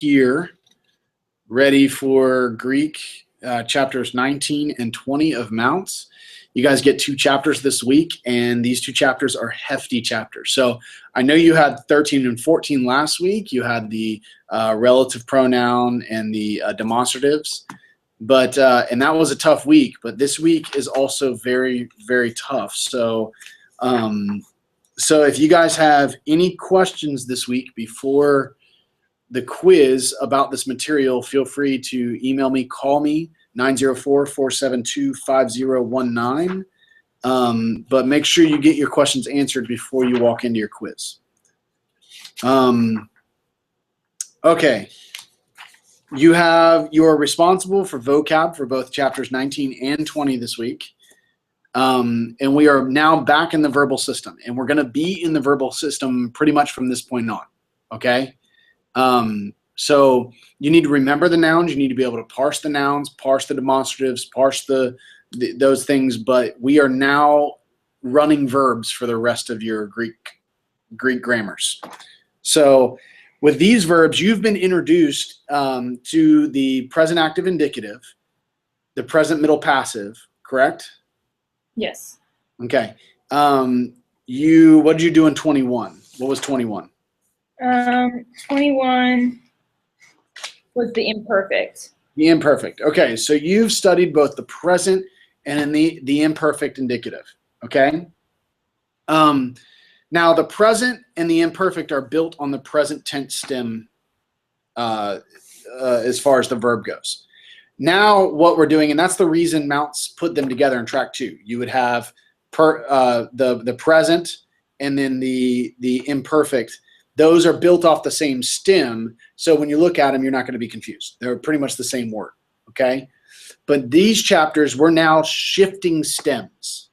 here ready for Greek chapters 19 and 20 of Mounts. You guys get 2 chapters this week, and these 2 chapters are hefty chapters. So I know you had 13 and 14 last week. You had the relative pronoun and the demonstratives, but and that was a tough week. But this week is also very, very tough. So so if you guys have any questions this week before the quiz about this material, feel free to email me, call me, 904-472-5019. But make sure you get your questions answered before you walk into your quiz. Okay. You are responsible for vocab for both chapters 19 and 20 this week. And we are now back in the verbal system, and we're going to be in the verbal system pretty much from this point on. Okay. So you need to remember the nouns. You need to be able to parse the nouns, parse the demonstratives, parse those things. But we are now running verbs for the rest of your Greek grammars. So with these verbs, you've been introduced to the present active indicative, the present middle passive, correct? Yes. Okay. What did you do in 21? What was 21? 21 was the imperfect. The imperfect. Okay, so you've studied both the present and the imperfect indicative. Okay. Now the present and the imperfect are built on the present tense stem as far as the verb goes. Now what we're doing, and that's the reason Mounts put them together in track 2. You would have the present and then the imperfect. Those are built off the same stem, so when you look at them, you're not going to be confused. They're pretty much the same word, okay? But these chapters, we're now shifting stems.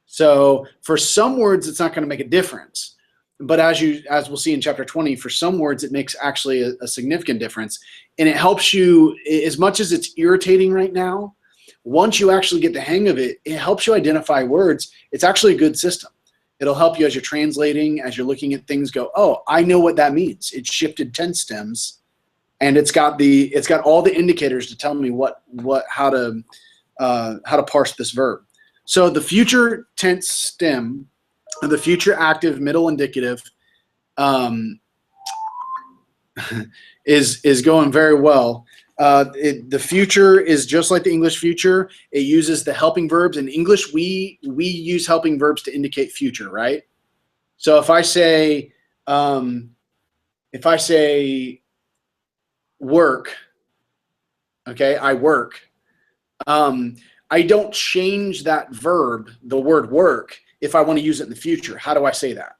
So for some words, it's not going to make a difference. But as we'll see in chapter 20, for some words, it makes actually a significant difference. And it helps you, as much as it's irritating right now, once you actually get the hang of it, it helps you identify words. It's actually a good system. It'll help you as you're translating, as you're looking at things, go, oh, I know what that means. It's shifted tense stems, and it's got all the indicators to tell me how to parse this verb. So the future tense stem, the future active middle indicative, is going very well. The future is just like the English future. It uses the helping verbs. In English, we use helping verbs to indicate future, right? So if I say work, okay, I work. I don't change that verb, the word work, if I want to use it in the future. How do I say that?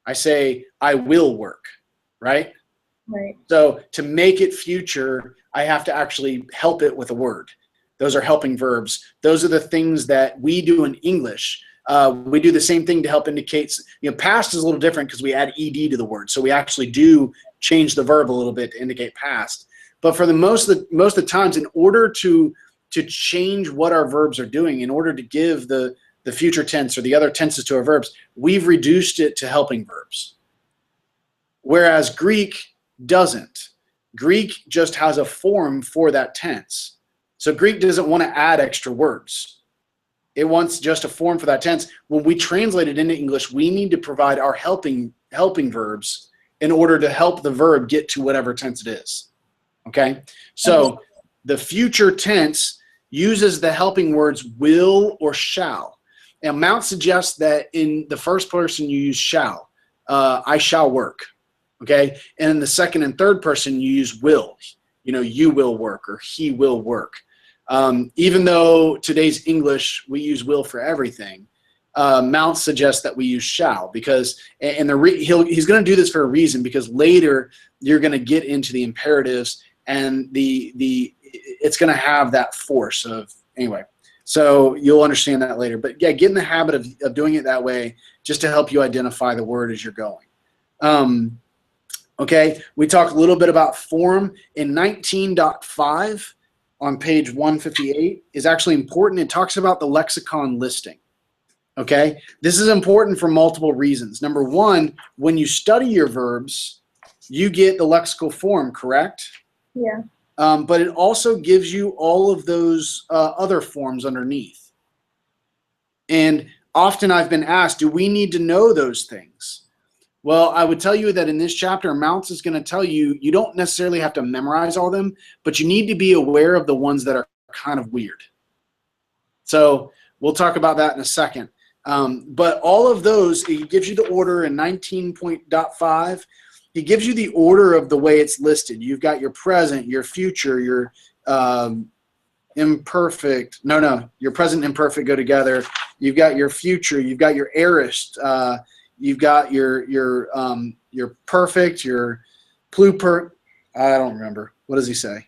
I say I will work, right? Right. So to make it future, I have to actually help it with a word. Those are helping verbs. Those are the things that we do in English. We do the same thing to help indicate, past is a little different because we add ed to the word. So we actually do change the verb a little bit to indicate past. But for the most of the times, in order to change what our verbs are doing, in order to give the future tense or the other tenses to our verbs, we've reduced it to helping verbs. Whereas Greek doesn't. Greek just has a form for that tense. So Greek doesn't want to add extra words. It wants just a form for that tense. When we translate it into English, we need to provide our helping verbs in order to help the verb get to whatever tense it is. Okay? So the future tense uses the helping words will or shall. Now, Mount suggests that in the first person you use shall. I shall work. Okay? And in the second and third person you use will. You will work or he will work. Even though today's English, we use will for everything, Mount suggests that we use shall because, and he's going to do this for a reason, because later you're going to get into the imperatives and it's going to have that force of, anyway. So you'll understand that later. But yeah, get in the habit of doing it that way just to help you identify the word as you're going. Okay, we talked a little bit about form. In 19.5 on page 158 is actually important. It talks about the lexicon listing. Okay, this is important for multiple reasons. Number one, when you study your verbs, you get the lexical form, correct? Yeah. But it also gives you all of those other forms underneath. And often I've been asked, do we need to know those things? Well, I would tell you that in this chapter, Mounts is going to tell you, you don't necessarily have to memorize all of them, but you need to be aware of the ones that are kind of weird. So we'll talk about that in a second. But all of those, it gives you the order in 19.5. It gives you the order of the way it's listed. You've got your present, your future, your imperfect. No, your present and imperfect go together. You've got your future. You've got your aorist. You've got your perfect, your pluper. I don't remember. What does he say?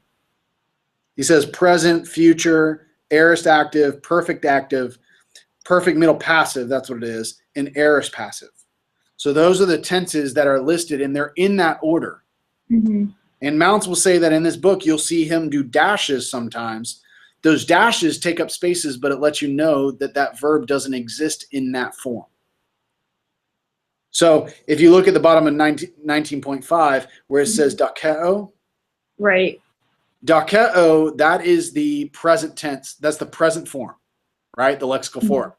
He says present, future, aorist active, perfect middle passive. That's what it is, and aorist passive. So those are the tenses that are listed, and they're in that order. Mm-hmm. And Mounts will say that in this book, you'll see him do dashes sometimes. Those dashes take up spaces, but it lets you know that that verb doesn't exist in that form. So if you look at the bottom of 19.5, where it says dakeo, Right. dakeo, that is the present tense. That's the present form, right? The lexical form.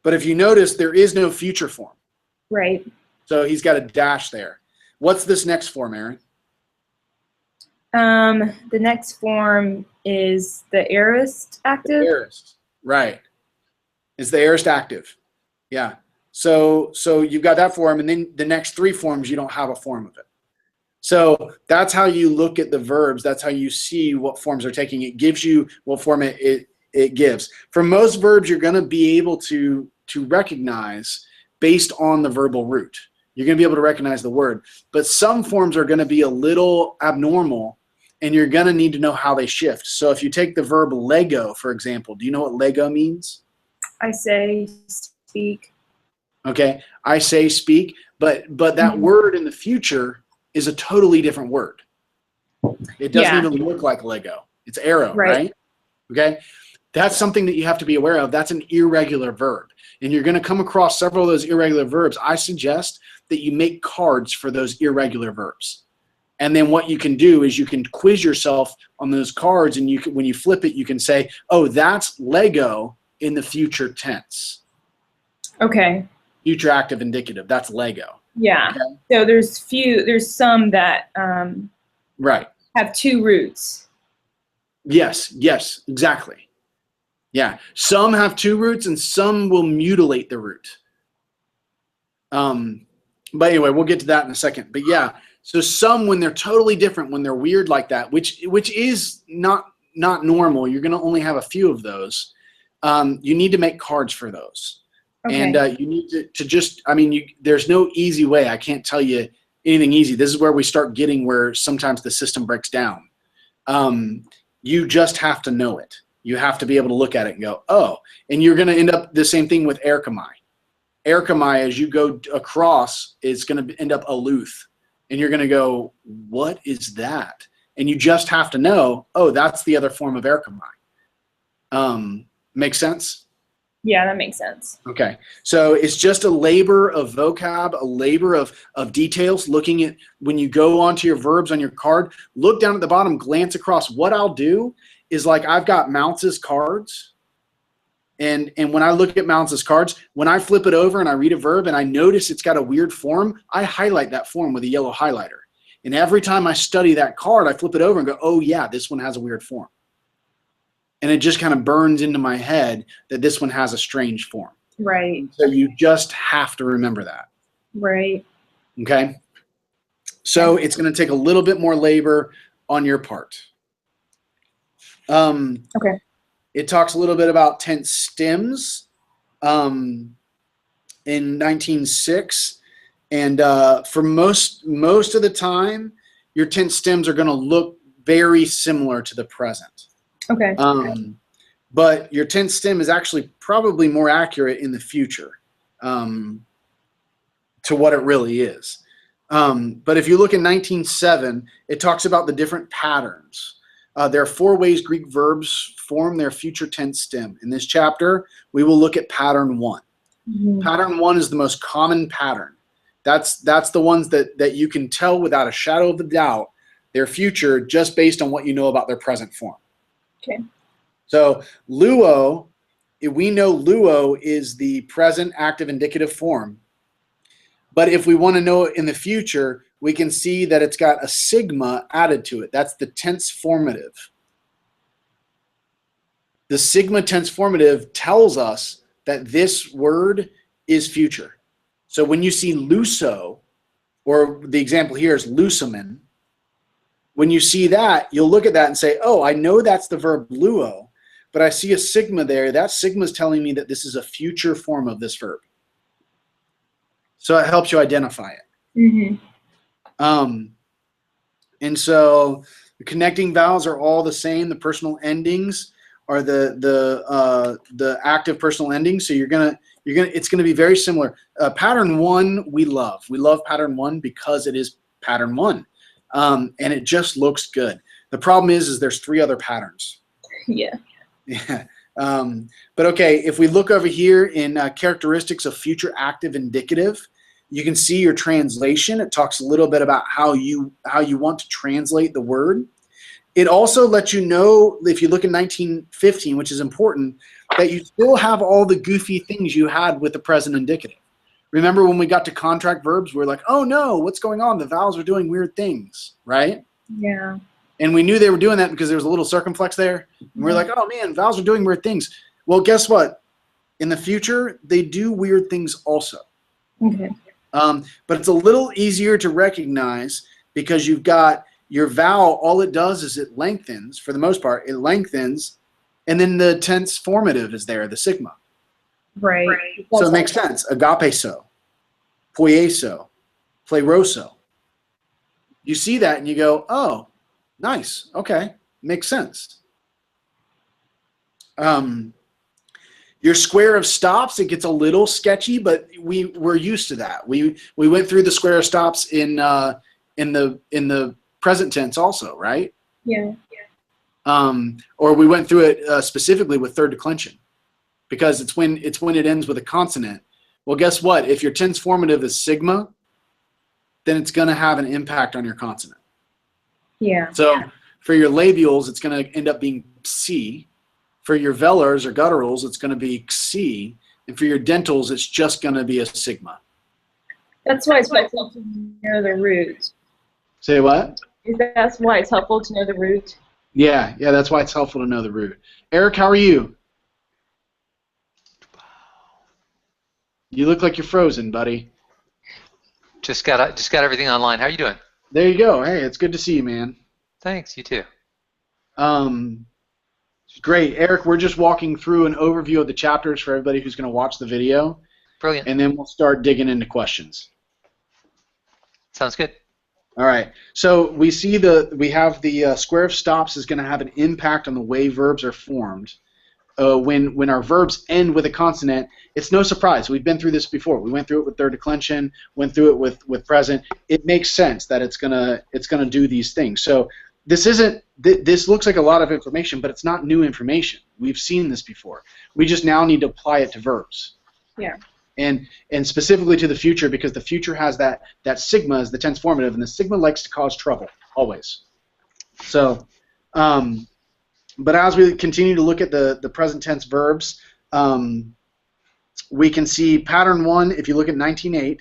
But if you notice, there is no future form. Right. So he's got a dash there. What's this next form, Aaron? The next form is the aorist active. The aorist, right. It's the aorist active. Yeah. So you've got that form, and then the next three forms, you don't have a form of it. So that's how you look at the verbs. That's how you see what forms are taking. It gives you what form it gives. For most verbs, you're going to be able to recognize based on the verbal root. You're going to be able to recognize the word. But some forms are going to be a little abnormal, and you're going to need to know how they shift. So if you take the verb Lego, for example, do you know what Lego means? I say, speak. Okay, I say, speak, but that word in the future is a totally different word. It doesn't even look like Lego. It's arrow, right? Okay, that's something that you have to be aware of. That's an irregular verb, and you're going to come across several of those irregular verbs. I suggest that you make cards for those irregular verbs, and then what you can do is you can quiz yourself on those cards, and you can, when you flip it, you can say, "Oh, that's Lego in the future tense." Okay. Future active indicative. That's Lego. Yeah. Okay? So there's some that Right. have two roots. Yes, exactly. Yeah. Some have two roots and some will mutilate the root. But anyway, we'll get to that in a second. But yeah, so some, when they're totally different, when they're weird like that, which is not normal, you're going to only have a few of those. You need to make cards for those. Okay. And you need to just, I mean, there's no easy way. I can't tell you anything easy. This is where we start getting where sometimes the system breaks down. You just have to know it. You have to be able to look at it and go, oh, and you're going to end up the same thing with erkamai. Erkamai, as you go across, it's going to end up aluth. And you're going to go, what is that? And you just have to know, oh, that's the other form of erkamai. Make sense? Yeah, that makes sense. Okay. So it's just a labor of vocab, a labor of details, looking at when you go onto your verbs on your card, look down at the bottom, glance across. What I'll do is, like, I've got Mounts' cards. And when I look at Mounts' cards, when I flip it over and I read a verb and I notice it's got a weird form, I highlight that form with a yellow highlighter. And every time I study that card, I flip it over and go, oh yeah, this one has a weird form. And it just kind of burns into my head that this one has a strange form. Right. So you just have to remember that. Right. Okay. So it's going to take a little bit more labor on your part. Okay. It talks a little bit about tense stems in 19.6. And for most of the time, your tense stems are going to look very similar to the present. Okay. But your tense stem is actually probably more accurate in the future to what it really is. But if you look in 19.7, it talks about the different patterns. There are 4 ways Greek verbs form their future tense stem. In this chapter, we will look at pattern 1. Mm-hmm. Pattern 1 is the most common pattern. That's the ones that you can tell without a shadow of a doubt their future just based on what you know about their present form. Okay. So luo, we know luo is the present active indicative form. But if we want to know it in the future, we can see that it's got a sigma added to it. That's the tense formative. The sigma tense formative tells us that this word is future. So when you see luso, or the example here is lusomen, when you see that, you'll look at that and say, oh, I know that's the verb luo, but I see a sigma there. That sigma is telling me that this is a future form of this verb. So it helps you identify it. Mm-hmm. And so the connecting vowels are all the same. The personal endings are the active personal endings. So it's gonna be very similar. Pattern 1 we love. We love pattern 1 because it is pattern 1, and it just looks good. The problem is there's 3 other patterns. Yeah. Yeah. But okay, if we look over here in characteristics of future active indicative, you can see your translation. It talks a little bit about how you want to translate the word. It also lets you know, if you look at 1915, which is important, that you still have all the goofy things you had with the present indicative. Remember when we got to contract verbs, we were like, oh no, what's going on? The vowels are doing weird things, right? Yeah. And we knew they were doing that because there was a little circumflex there. And we were like, oh man, vowels are doing weird things. Well, guess what? In the future, they do weird things also. Okay. But it's a little easier to recognize because you've got your vowel. All it does is it lengthens, for the most part, it lengthens, and then the tense formative is there, the sigma. Right. So it makes sense. Agapeso, poieso, pleiroso. You see that and you go, oh, nice. Okay. Makes sense. Your square of stops, it gets a little sketchy, but we're used to that. We went through the square of stops in the present tense also, right? Yeah. Or we went through it specifically with third declension, because it's when it ends with a consonant. Well, guess what? If your tense formative is sigma, then it's going to have an impact on your consonant. Yeah. So for your labials, it's going to end up being C. For your velars or gutturals, it's going to be C. And for your dentals, it's just going to be a sigma. That's why it's helpful to know the root. Say what? That's why it's helpful to know the root. Yeah, that's why it's helpful to know the root. Eric, how are you? You look like you're frozen, buddy. Just got everything online. How are you doing? There you go. Hey, it's good to see you, man. Thanks. You too. Great. Eric, we're just walking through an overview of the chapters for everybody who's going to watch the video. Brilliant. And then we'll start digging into questions. Sounds good. All right. So we see we have the square of stops is going to have an impact on the way verbs are formed. When our verbs end with a consonant, it's no surprise. We've been through this before. We went through it with third declension, went through it with present. It makes sense that it's gonna do these things. So this looks like a lot of information, but it's not new information. We've seen this before. We just now need to apply it to verbs. Yeah. And specifically to the future, because the future has that sigma as the tense formative, and the sigma likes to cause trouble always. So, but as we continue to look at the present tense verbs, we can see pattern 1. If you look at 19.8,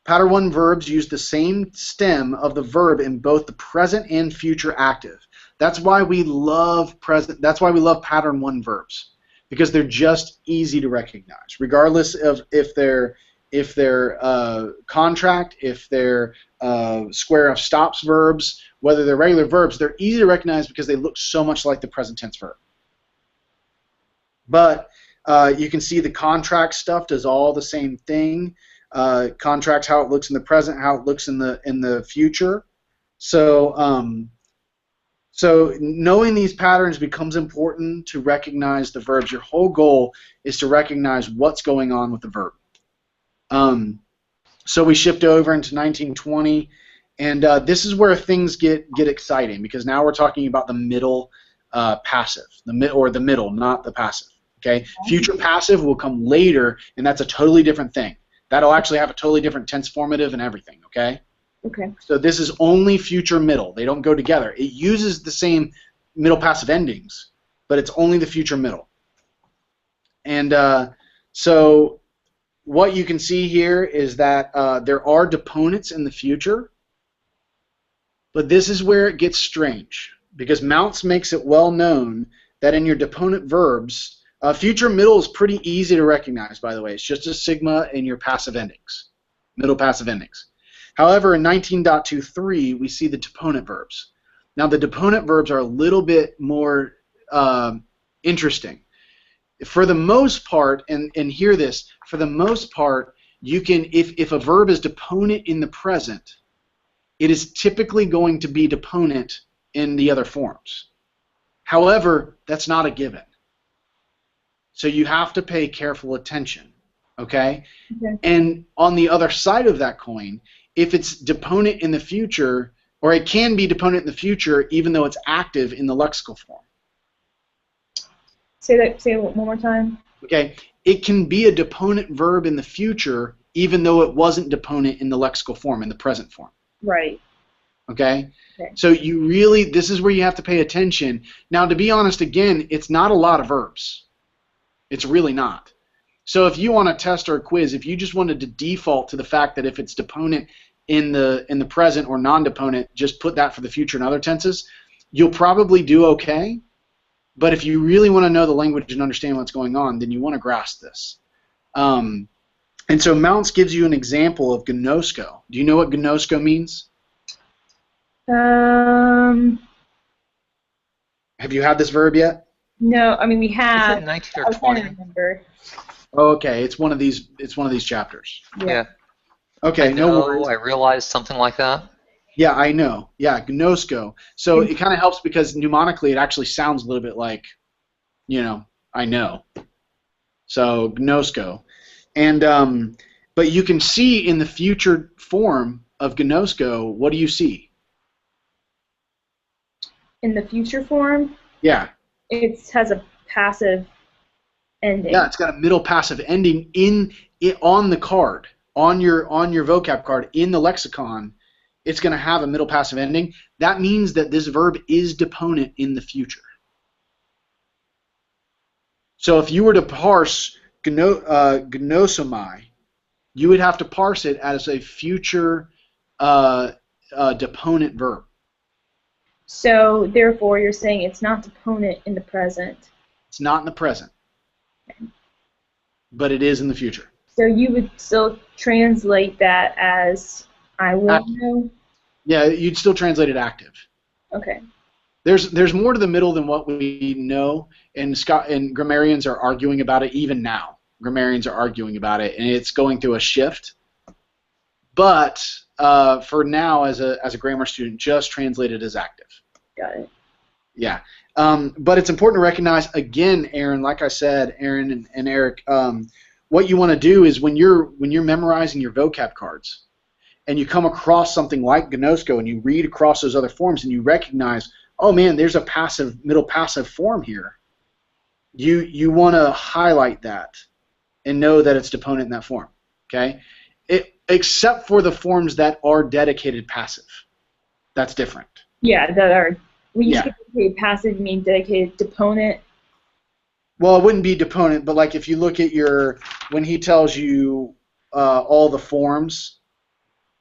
pattern 1 verbs use the same stem of the verb in both the present and future active. That's why we love pattern 1 verbs, because they're just easy to recognize, regardless of if they're contract, if they're square of stops verbs, whether they're regular verbs. They're easy to recognize because they look so much like the present tense verb. But you can see the contract stuff does all the same thing. Contracts, how it looks in the present, how it looks in the future. So so knowing these patterns becomes important to recognize the verbs. Your whole goal is to recognize what's going on with the verb. So we shift over into 1920, and this is where things get exciting, because now we're talking about the middle passive, the middle, not the passive. Okay, future passive will come later, and that's a totally different thing. That'll actually have a totally different tense formative and everything, okay? Okay. So this is only future middle. They don't go together. It uses the same middle passive endings, but it's only the future middle. And so what you can see here is that there are deponents in the future, but this is where it gets strange, because Mounts makes it well known that in your deponent verbs, future middle is pretty easy to recognize, by the way. It's just a sigma in your passive endings, middle passive endings. However, in 19.23, we see the deponent verbs. Now, the deponent verbs are a little bit more interesting. For the most part, and hear this, for the most part, you can, if a verb is deponent in the present, it is typically going to be deponent in the other forms. However, that's not a given. So you have to pay careful attention, okay? And on the other side of that coin, if it's deponent in the future, or it can be deponent in the future even though it's active in the lexical form. Say it one more time. Okay, it can be a deponent verb in the future even though it wasn't deponent in the lexical form, in the present form. Right. Okay? So you really, this is where you have to pay attention. Now, to be honest, again, it's not a lot of verbs. It's really not. So if you want a test or a quiz, if you just wanted to default to the fact that if it's deponent in the present or non-deponent, just put that for the future and other tenses, you'll probably do okay. But if you really want to know the language and understand what's going on, then you want to grasp this. And so Mounts gives you an example of gnosko. Do you know what gnosko means? Have you had this verb yet? No, I mean we have. Is it 19 I or was trying 20? to remember. Okay, it's one of these. It's one of these chapters. Yeah. Okay, no worries. I realized something like that. Yeah, I know. Yeah, gnosko. So it kind of helps because mnemonically it actually sounds a little bit like, you know, I know. So gnosko. And but you can see in the future form of gnosko, what do you see? In the future form, Yeah. it has a passive ending. Yeah, it's got a middle passive ending on the card, on your vocab card, in the lexicon. It's going to have a middle passive ending. That means that this verb is deponent in the future. So if you were to parse gnosomai, you would have to parse it as a future deponent verb. So therefore, you're saying it's not deponent in the present. It's not in the present, but it is in the future. So you would still translate that as I will know? Yeah, you'd still translate it active. Okay. There's more to the middle than what we know, and grammarians are arguing about it even now. Grammarians are arguing about it, and it's going through a shift. But for now, as a grammar student, just translate it as active. Got it. Yeah. But it's important to recognize, again, Aaron, like I said, Aaron and Eric, what you want to do is when you're memorizing your vocab cards, and you come across something like gnosko, and you read across those other forms, and you recognize, oh man, there's a passive, middle passive form here. You want to highlight that and know that it's deponent in that form. Okay, except for the forms that are dedicated passive. That's different. Yeah, that are. When you say dedicated passive, you mean dedicated deponent? Well, it wouldn't be deponent, but like if you look at when he tells you all the forms,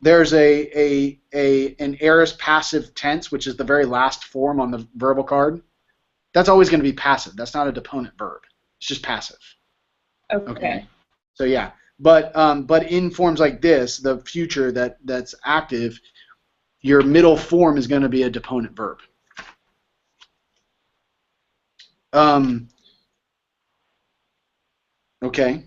there's an aorist passive tense, which is the very last form on the verbal card. That's always going to be passive. That's not a deponent verb. It's just passive. Okay. So yeah, but in forms like this, the future that's active, your middle form is going to be a deponent verb. Okay.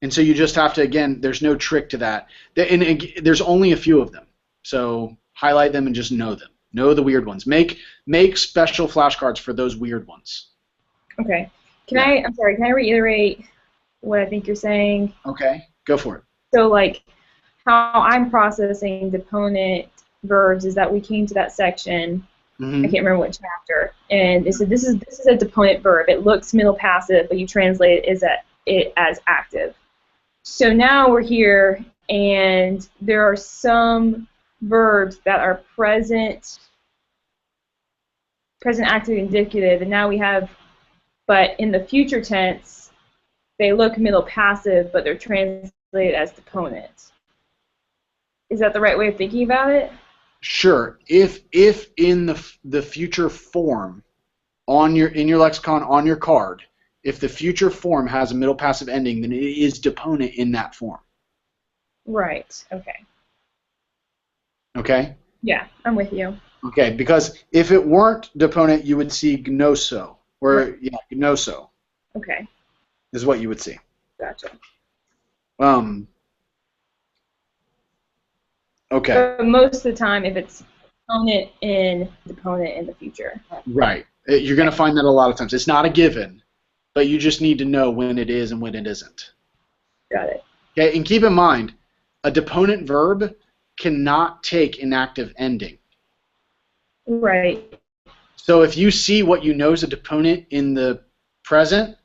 And so you just have to, again, there's no trick to that. And there's only a few of them. So highlight them and just know them. Know the weird ones. Make special flashcards for those weird ones. Okay. I'm sorry, can I reiterate what I think you're saying? Okay, go for it. So like how I'm processing deponent verbs is that we came to that section, I can't remember what chapter, and it said this is a deponent verb. It looks middle passive, but you translate it as active. So now we're here, and there are some verbs that are present active indicative, and now we have, but in the future tense, they look middle passive, but they're translated as deponent. Is that the right way of thinking about it? Sure. If in the future form in your lexicon on your card, if the future form has a middle passive ending, then it is deponent in that form. Right. Okay. Okay? Yeah, I'm with you. Okay, because if it weren't deponent, you would see gnoso, or Right. yeah, gnoso. Okay. Is what you would see. Gotcha. Okay. But most of the time, if it's deponent in the future. Right. You're going to find that a lot of times. It's not a given, but you just need to know when it is and when it isn't. Got it. Okay, and keep in mind, a deponent verb cannot take an active ending. Right. So if you see what you know is a deponent in the present,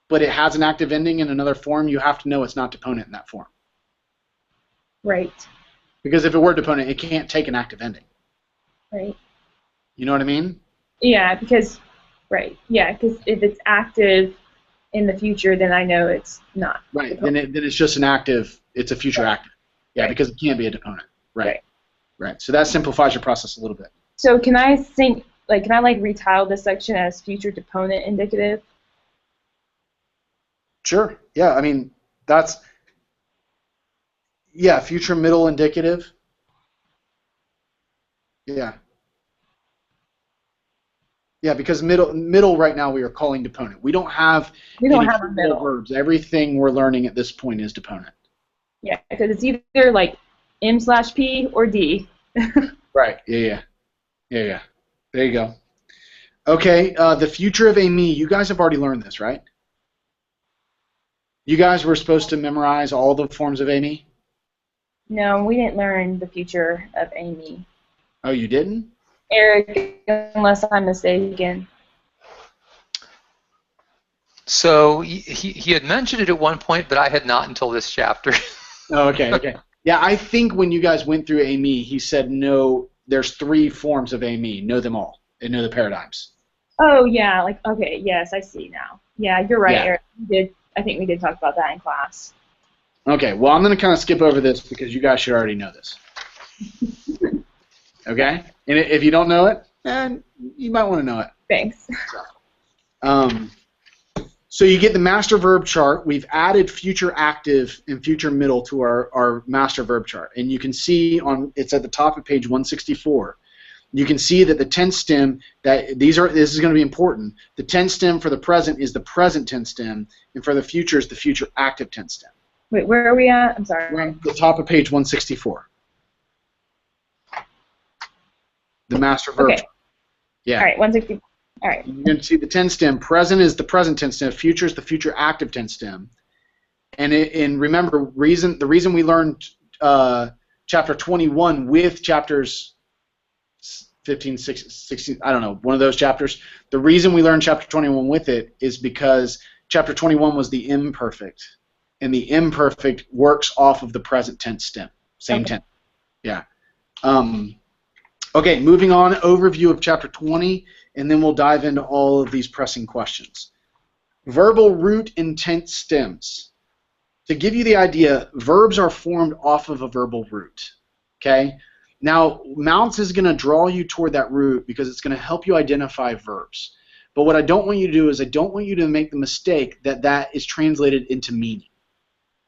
but it has an active ending in another form, you have to know it's not deponent in that form. Right. Because if it were deponent, it can't take an active ending. Right. You know what I mean? Yeah, because if it's active in the future, then I know it's not. Right. Then it's just an active. It's a future active. Yeah, Right. because it can't be a deponent. Right. Right. Right. So that simplifies your process a little bit. So can I retile this section as future deponent indicative? Sure. Yeah. I mean, future middle indicative. Yeah. Yeah, because middle right now we are calling deponent. We don't have We don't any have a middle. verbs. Everything we're learning at this point is deponent. Yeah, because it's either like M/P or D. Right. Yeah. There you go. Okay. The future of a me. You guys have already learned this, right? You guys were supposed to memorize all the forms of a me? No, we didn't learn the future of Amy. Oh, you didn't? Eric, unless I'm mistaken. So he had mentioned it at one point, but I had not until this chapter. Oh, okay. Yeah, I think when you guys went through a me, he said no. There's 3 forms of a me. Know them all and know the paradigms. Oh yeah, okay, yes, I see now. Yeah, you're right, Yeah. Eric. I think we did talk about that in class. Okay, well, I'm going to kind of skip over this because you guys should already know this. Okay? And if you don't know it, you might want to know it. Thanks. So you get the master verb chart. We've added future active and future middle to our master verb chart. And you can see it's at the top of page 164. You can see that the tense stem, this is going to be important. The tense stem for the present is the present tense stem, and for the future is the future active tense stem. Wait, where are we at? I'm sorry. We're on the top of page 164. The master verb chart. Yeah. All right, 160. All right. You're going to see the tense stem. Present is the present tense stem. Future is the future active tense stem. And remember, the reason we learned chapter 21 with chapters 15, 16, I don't know, one of those chapters. The reason we learned chapter 21 with it is because chapter 21 was the imperfect, and the imperfect works off of the present tense stem. Same tense. Yeah. Okay, moving on, overview of chapter 20, and then we'll dive into all of these pressing questions. Verbal root and tense stems. To give you the idea, verbs are formed off of a verbal root. Okay? Now, Mounts is going to draw you toward that root because it's going to help you identify verbs. But what I don't want you to do is I don't want you to make the mistake that is translated into meaning.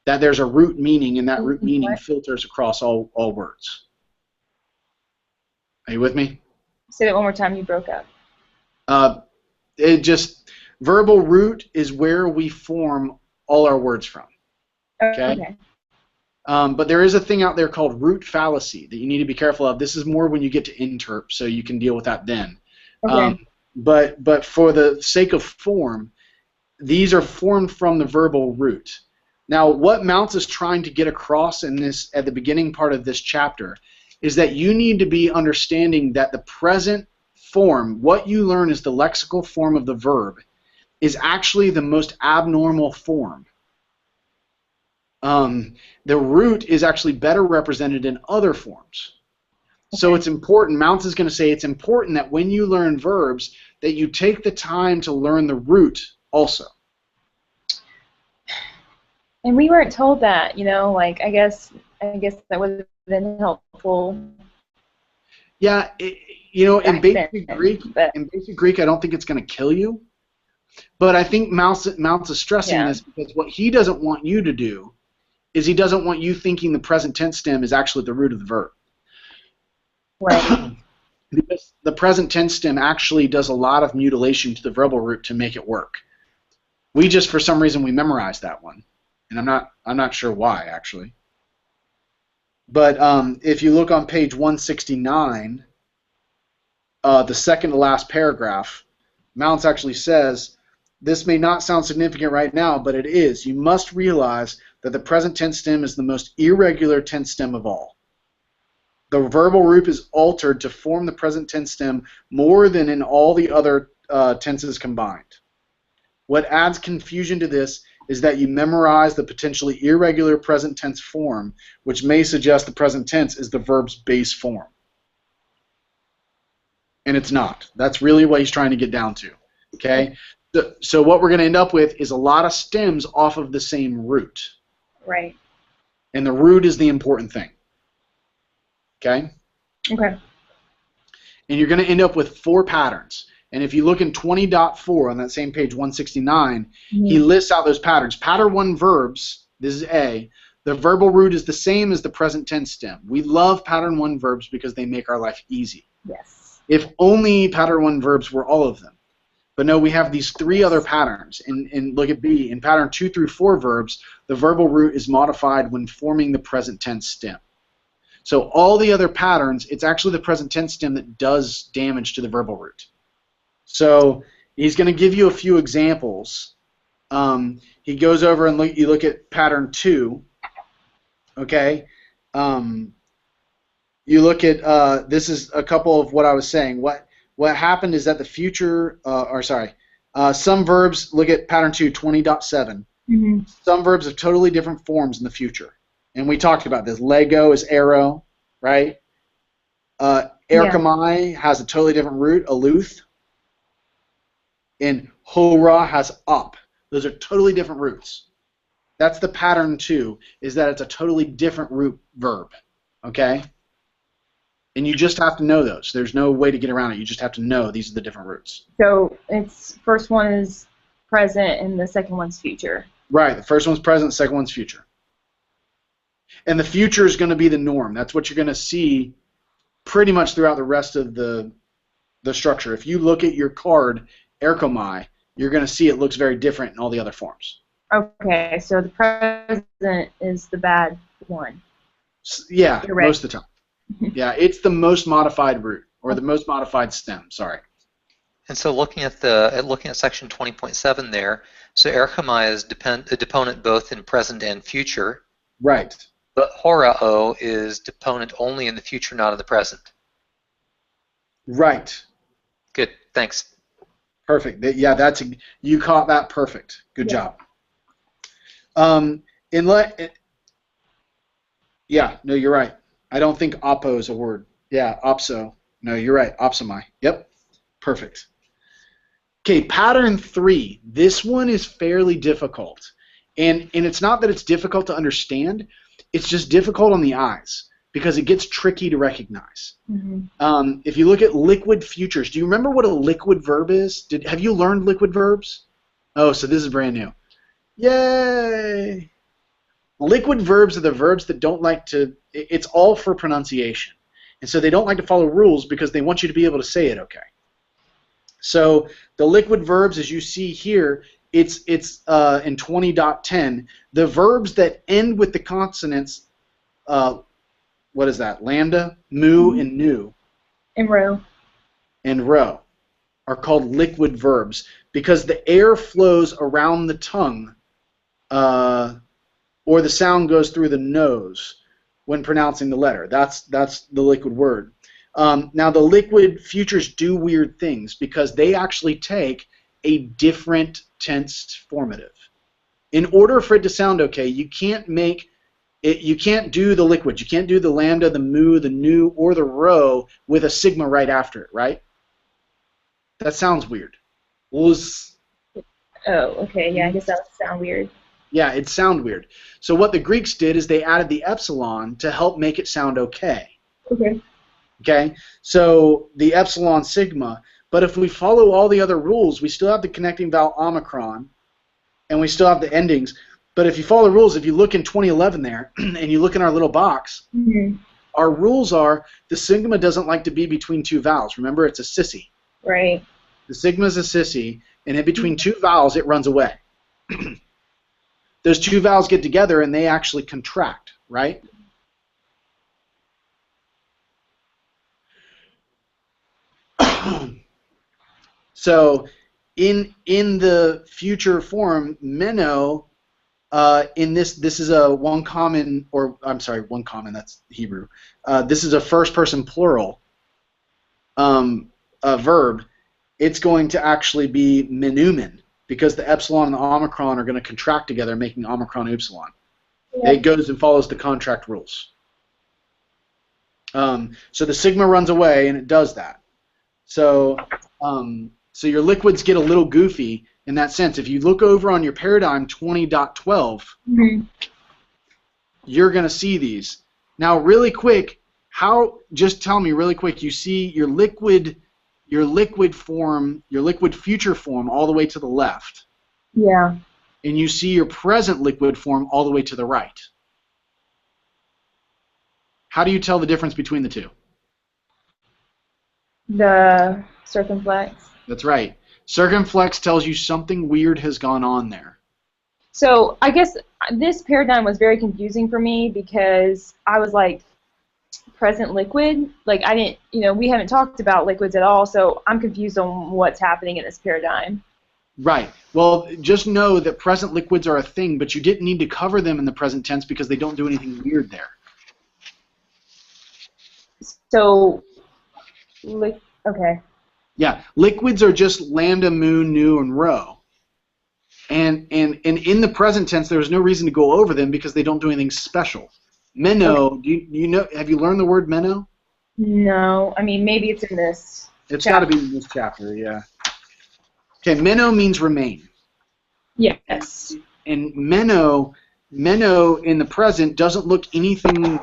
That there's a root meaning, and that root meaning filters across all words. Are you with me? Say that one more time. You broke up. Verbal root is where we form all our words from. Okay? But there is a thing out there called root fallacy that you need to be careful of. This is more when you get to interp, so you can deal with that then. Okay. But for the sake of form, these are formed from the verbal root. Now, what Mounts is trying to get across in this at the beginning part of this chapter is that you need to be understanding that the present form, what you learn is the lexical form of the verb, is actually the most abnormal form the root is actually better represented in other forms. So it's important, Mounts is going to say it's important that when you learn verbs that you take the time to learn the root also. And we weren't told that, like I guess that would have been helpful. Yeah, in basic Greek, I don't think it's going to kill you. But I think Mounts is stressing this because what he doesn't want you to do is he doesn't want you thinking the present tense stem is actually the root of the verb. Right. Because the present tense stem actually does a lot of mutilation to the verbal root to make it work. We just, for some reason, we memorized that one, and I'm not sure why actually. But if you look on page 169, the second to last paragraph, Mounts actually says, "This may not sound significant right now, but it is. You must realize that the present tense stem is the most irregular tense stem of all. The verbal root is altered to form the present tense stem more than in all the other tenses combined. What adds confusion to this is that you memorize the potentially irregular present tense form, which may suggest the present tense is the verb's base form." And it's not. That's really what he's trying to get down to. Okay? So what we're going to end up with is a lot of stems off of the same root. Right. And the root is the important thing. Okay? Okay. And you're going to end up with 4 patterns. And if you look in 20.4 on that same page, 169, he lists out those patterns. Pattern 1 verbs, this is A, the verbal root is the same as the present tense stem. We love pattern 1 verbs because they make our life easy. Yes. If only pattern 1 verbs were all of them. But no, we have these 3 other patterns. And look at B. In pattern 2 through 4 verbs, the verbal root is modified when forming the present tense stem. So all the other patterns, it's actually the present tense stem that does damage to the verbal root. So he's going to give you a few examples. He goes over and you look at pattern 2. Okay? You look at, this is a couple of what I was saying. What happened is that the future, some verbs, look at pattern 2, 20.7. Some verbs have totally different forms in the future. And we talked about this. Lego is arrow, right? Erkamai has a totally different root, aluth. And hora has up. Those are totally different roots. That's the pattern 2, is that it's a totally different root verb. Okay? And you just have to know those. There's no way to get around it. You just have to know these are the different roots. So it's first one is present and the second one's future. Right. The first one's present, the second one's future. And the future is going to be the norm. That's what you're going to see pretty much throughout the rest of the structure. If you look at your card, Erkomai, you're going to see it looks very different in all the other forms. Okay, so the present is the bad one. Yeah, most of the time. Yeah, it's the most modified root, or the most modified stem, sorry. And so looking at section 20.7 there, so Erkamai is a deponent both in present and future. Right. But Horao is deponent only in the future, not in the present. Right. Good, thanks. Perfect. Yeah, you caught that perfect. Good job. Yeah, no, you're right. I don't think oppo is a word. Yeah, opso. No, you're right. Opsomai. Yep. Perfect. Okay, pattern 3. This one is fairly difficult. And it's not that it's difficult to understand. It's just difficult on the eyes because it gets tricky to recognize. If you look at liquid futures, do you remember what a liquid verb is? Have you learned liquid verbs? Oh, so this is brand new. Yay! Liquid verbs are the verbs that don't like to, it's all for pronunciation. And so they don't like to follow rules because they want you to be able to say it okay. So the liquid verbs, as you see here, it's in 20.10, the verbs that end with the consonants, what is that, lambda, mu, and nu. And rho. And rho are called liquid verbs because the air flows around the tongue or the sound goes through the nose when pronouncing the letter. That's the liquid word. Now the liquid futures do weird things because they actually take a different tense formative. in order for it to sound okay, you can't make it, you can't do the liquids. You can't do the lambda, the mu, the nu, or the rho with a sigma right after it, right? That sounds weird. Was Oh, okay. Yeah, I guess that would sound weird. Yeah, it'd sound weird. So what the Greeks did is they added the epsilon to help make it sound okay. Okay. Okay? So the epsilon sigma. But if we follow all the other rules, we still have the connecting vowel omicron, and we still have the endings. But if you follow the rules, if you look in 2011 there, and you look in our little box, our rules are the sigma doesn't like to be between two vowels. Remember, it's a sissy. Right. The sigma is a sissy, and in between two vowels, it runs away. Those two vowels get together, and they actually contract, right? So in the future form, meno, in this is a one common, that's Hebrew. This is a first person plural verb. It's going to actually be menumen, because the epsilon and the omicron are going to contract together, making omicron upsilon. Yeah. It goes and follows the contract rules. So the sigma runs away, and it does that. So so your liquids get a little goofy in that sense. If you look over on your paradigm 20.12, you're going to see these. Now, really quick, just tell me really quick, you see your liquid form, your liquid future form all the way to the left. Yeah. And you see your present liquid form all the way to the right. How do you tell the difference between the two? The circumflex. That's right. Circumflex tells you something weird has gone on there. So I guess this paradigm was very confusing for me, because I was like, present liquid? Like, I didn't, we haven't talked about liquids at all, so I'm confused on what's happening in this paradigm. Right. Well, just know that present liquids are a thing, but you didn't need to cover them in the present tense because they don't do anything weird there. So, okay. Yeah, liquids are just lambda, mu, nu, and rho. And in the present tense, there's no reason to go over them because they don't do anything special. Meno, okay. Do you know? Have you learned the word meno? No, I mean, maybe it's in this. It's got to be in this chapter, yeah. Okay, meno means remain. Yes. And meno in the present doesn't look anything.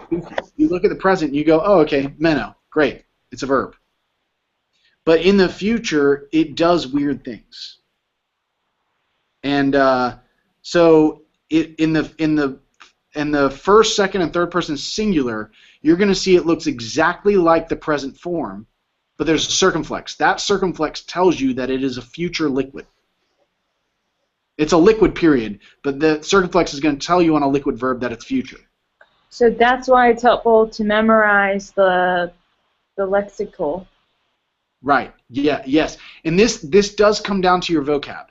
You look at the present, and you go, oh, okay, meno, great, it's a verb. But in the future, it does weird things. And so in the first, second, and third person singular, you're going to see it looks exactly like the present form, but there's a circumflex. That circumflex tells you that it is a future liquid. It's a liquid, period, but the circumflex is going to tell you on a liquid verb that it's future. So that's why it's helpful to memorize the lexical. Right. Yeah. Yes. And this does come down to your vocab,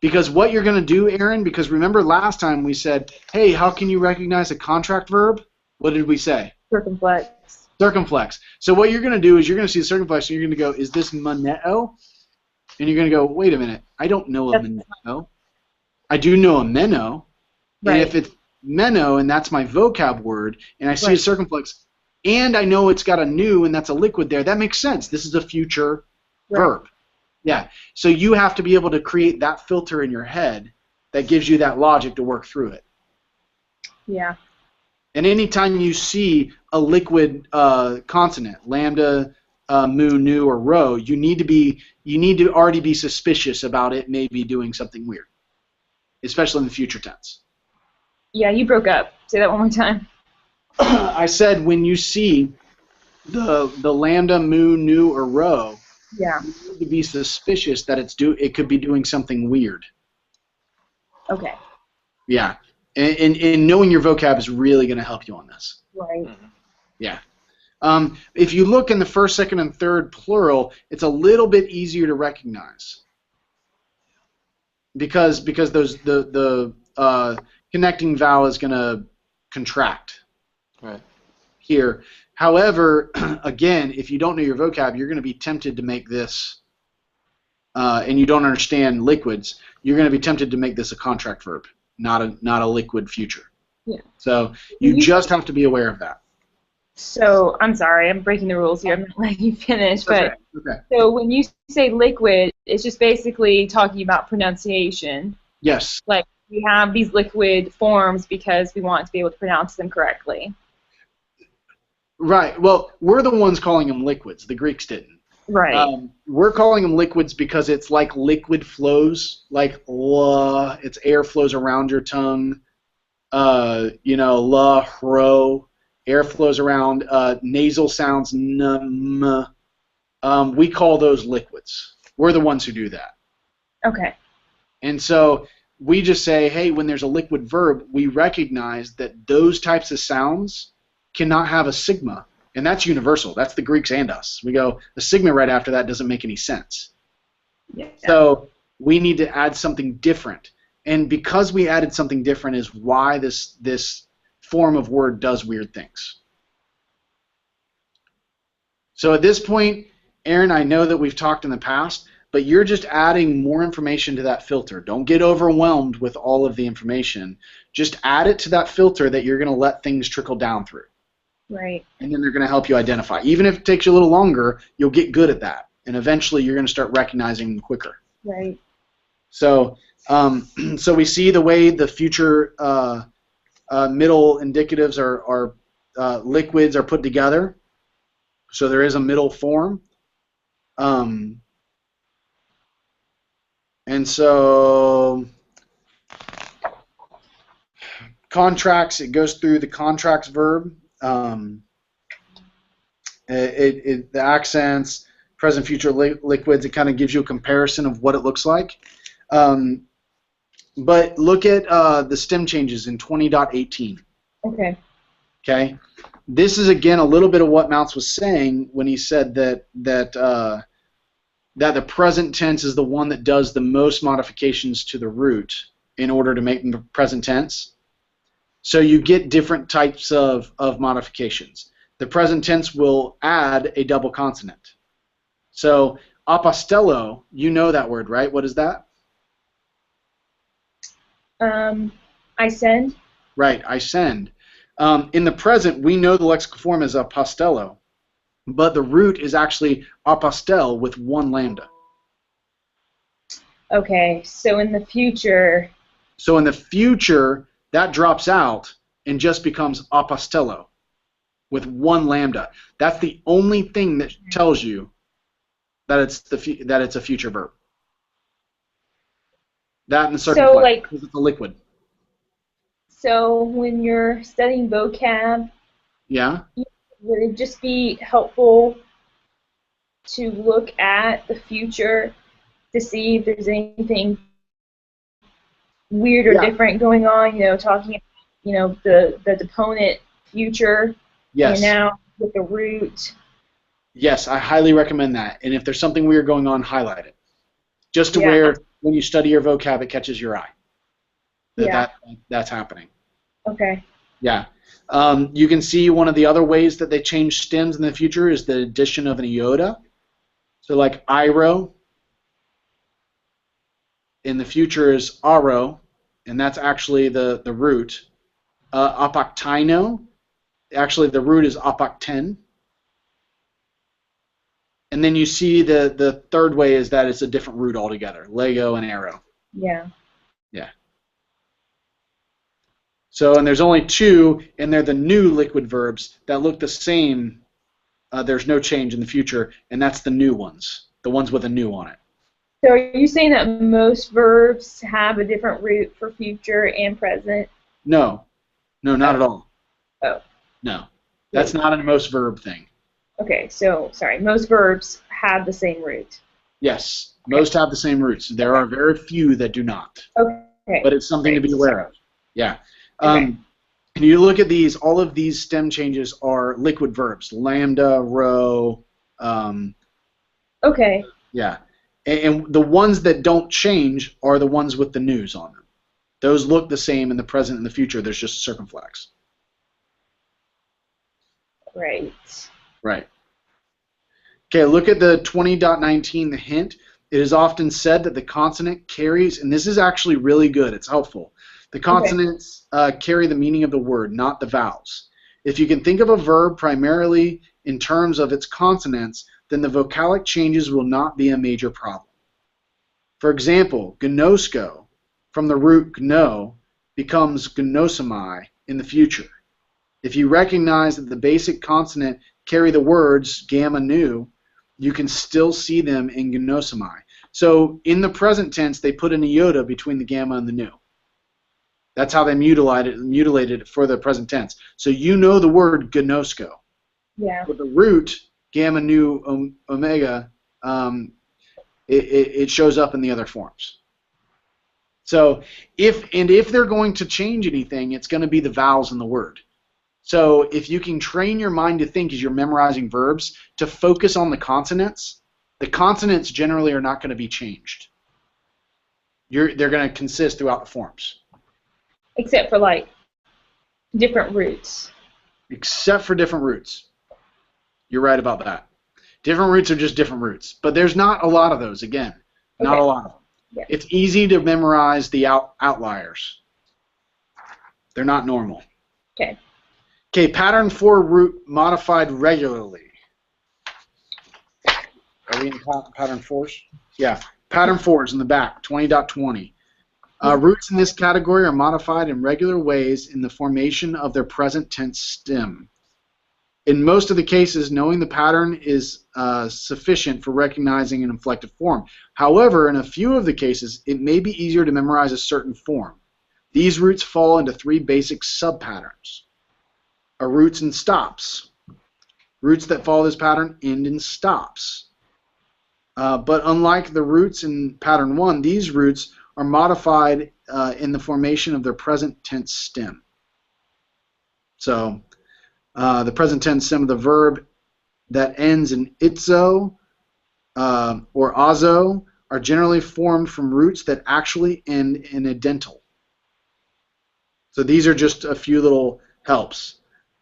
because what you're going to do, Aaron. Because remember last time we said, "Hey, how can you recognize a contract verb?" What did we say? Circumflex. Circumflex. So what you're going to do is you're going to see the circumflex, and you're going to go, "Is this moneo?" And you're going to go, "Wait a minute. I don't know a moneo. I do know a meno. Right. And if it's meno and that's my vocab word, and I see a circumflex, and I know it's got a nu and that's a liquid there, that makes sense. This is a future verb. Yeah. So you have to be able to create that filter in your head that gives you that logic to work through it. Yeah. And anytime you see a liquid consonant, lambda, mu, nu, or rho, you need to already be suspicious about it maybe doing something weird, especially in the future tense. Yeah, you broke up. Say that one more time. I said when you see the lambda, mu, nu, or rho, yeah, you need to be suspicious that it could be doing something weird. Okay. Yeah, and knowing your vocab is really going to help you on this. Right. Yeah. If you look in the first, second, and third plural, it's a little bit easier to recognize because the connecting vowel is going to contract. Right. Here. However, again, if you don't know your vocab, you're going to be tempted to make this, and you don't understand liquids, you're going to be tempted to make this a contract verb not a liquid future. Yeah. So you just have to be aware of that. So I'm sorry, I'm breaking the rules here. I'm not letting you finish, but Okay. so when you say liquid, it's just basically talking about pronunciation. Yes. Like we have these liquid forms because we want to be able to pronounce them correctly. Right. Well, we're the ones calling them liquids. The Greeks didn't. Right. We're calling them liquids because it's like liquid flows, like la, it's air flows around your tongue. La, ro, air flows around. Nasal sounds, num. We call those liquids. We're the ones who do that. Okay. And so we just say, hey, when there's a liquid verb, we recognize that those types of sounds cannot have a sigma. And that's universal. That's the Greeks and us. We go, the sigma right after that doesn't make any sense. Yeah. So we need to add something different. And because we added something different is why this form of word does weird things. So at this point, Aaron, I know that we've talked in the past, but you're just adding more information to that filter. Don't get overwhelmed with all of the information. Just add it to that filter that you're going to let things trickle down through. Right. And then they're going to help you identify. Even if it takes you a little longer, you'll get good at that. And eventually you're going to start recognizing them quicker. Right. So so we see the way the future middle indicatives are liquids are put together. So there is a middle form. And so contracts, it goes through the contracts verb. The accents, present, future, liquids, it kind of gives you a comparison of what it looks like. But look at the stem changes in 20.18. Okay. Okay. This is again a little bit of what Mounts was saying when he said that the present tense is the one that does the most modifications to the root in order to make them present tense. So you get different types of modifications. The present tense will add a double consonant. So apostello, you know that word, right? What is that? I send. Right, I send. In the present, we know the lexical form is apostello, but the root is actually apostel with one lambda. Okay, so in the future. So in the future, that drops out and just becomes apostello with one lambda. That's the only thing that tells you that it's a future verb. That and the circumflex, So like, because it's a liquid. So when you're studying vocab, Yeah. would it just be helpful to look at the future to see if there's anything weird or different going on? Talking about, the deponent future. Yes. And now with the root. Yes, I highly recommend that. And if there's something weird going on, highlight it. Just to where when you study your vocab, it catches your eye. That's happening. Okay. Yeah. You can see one of the other ways that they change stems in the future is the addition of an iota. So like iro in the future is aro, and that's actually the root. Apoctino, actually the root is apocten. And then you see the third way is that it's a different root altogether, Lego and arrow. Yeah. Yeah. So, and there's only two, and they're the new liquid verbs that look the same. There's no change in the future, and that's the new ones, the ones with a new on it. So are you saying that most verbs have a different root for future and present? No. No, not at all. Oh. No. That's not a most verb thing. Okay, so, sorry, most verbs have the same root. Yes, most have the same roots. There are very few that do not. Okay. But it's something to be aware of. Yeah. Okay. And you look at these, all of these stem changes are liquid verbs. Lambda, rho. Okay. Yeah. And the ones that don't change are the ones with the news on them. Those look the same in the present and the future. There's just a circumflex. Right. Right. Okay, look at the 20.19, the hint. It is often said that the consonant carries, and this is actually really good, it's helpful. The consonants carry the meaning of the word, not the vowels. If you can think of a verb primarily in terms of its consonants, then the vocalic changes will not be a major problem. For example, gnosko, from the root gno, becomes gnosomai in the future. If you recognize that the basic consonant carry the words gamma nu, you can still see them in gnosomai. So in the present tense, they put an iota between the gamma and the nu. That's how they mutilated it for the present tense. So you know the word gnosko. Yeah. But the root, gamma nu omega, it shows up in the other forms. So if they're going to change anything, it's going to be the vowels in the word. So if you can train your mind to think as you're memorizing verbs to focus on the consonants generally are not going to be changed. They're going to consist throughout the forms. Except for like different roots. Except for different roots. You're right about that. Different roots are just different roots. But there's not a lot of those, again. Not a lot of them. Yeah. It's easy to memorize the outliers. They're not normal. Okay. Okay, pattern 4 root modified regularly. Are we in pattern 4s? Yeah. Pattern 4 is in the back, 20.20. Roots in this category are modified in regular ways in the formation of their present tense stem. In most of the cases, knowing the pattern is sufficient for recognizing an inflected form. However, in a few of the cases, it may be easier to memorize a certain form. These roots fall into 3 basic sub-patterns. Roots and stops. Roots that follow this pattern end in stops. But unlike the roots in pattern 1, these roots are modified in the formation of their present tense stem. So the present tense stem of the verb that ends in itzo or azo are generally formed from roots that actually end in a dental. So these are just a few little helps.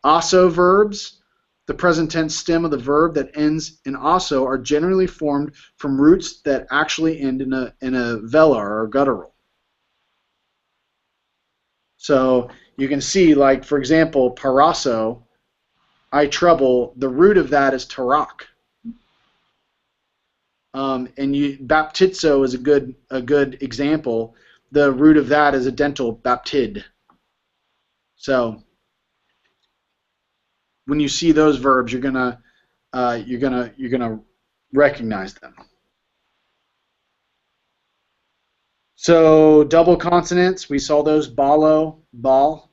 Aso verbs, the present tense stem of the verb that ends in aso, are generally formed from roots that actually end in a velar or guttural. So you can see, like, for example, paraso, I trouble, the root of that is tarak. And baptizo is a good example. The root of that is a dental, baptid. So when you see those verbs, you're gonna recognize them. So double consonants, we saw those, balo, bal.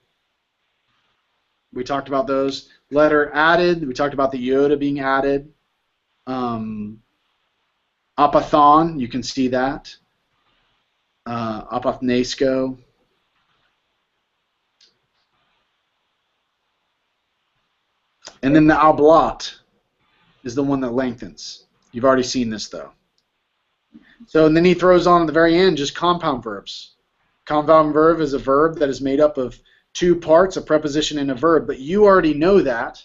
We talked about those. Letter added, we talked about the iota being added. Apathon, you can see that. Apathnesco. And then the alblat is the one that lengthens. You've already seen this, though. So and then he throws on at the very end just compound verbs. Compound verb is a verb that is made up of 2 parts, a preposition and a verb. But you already know that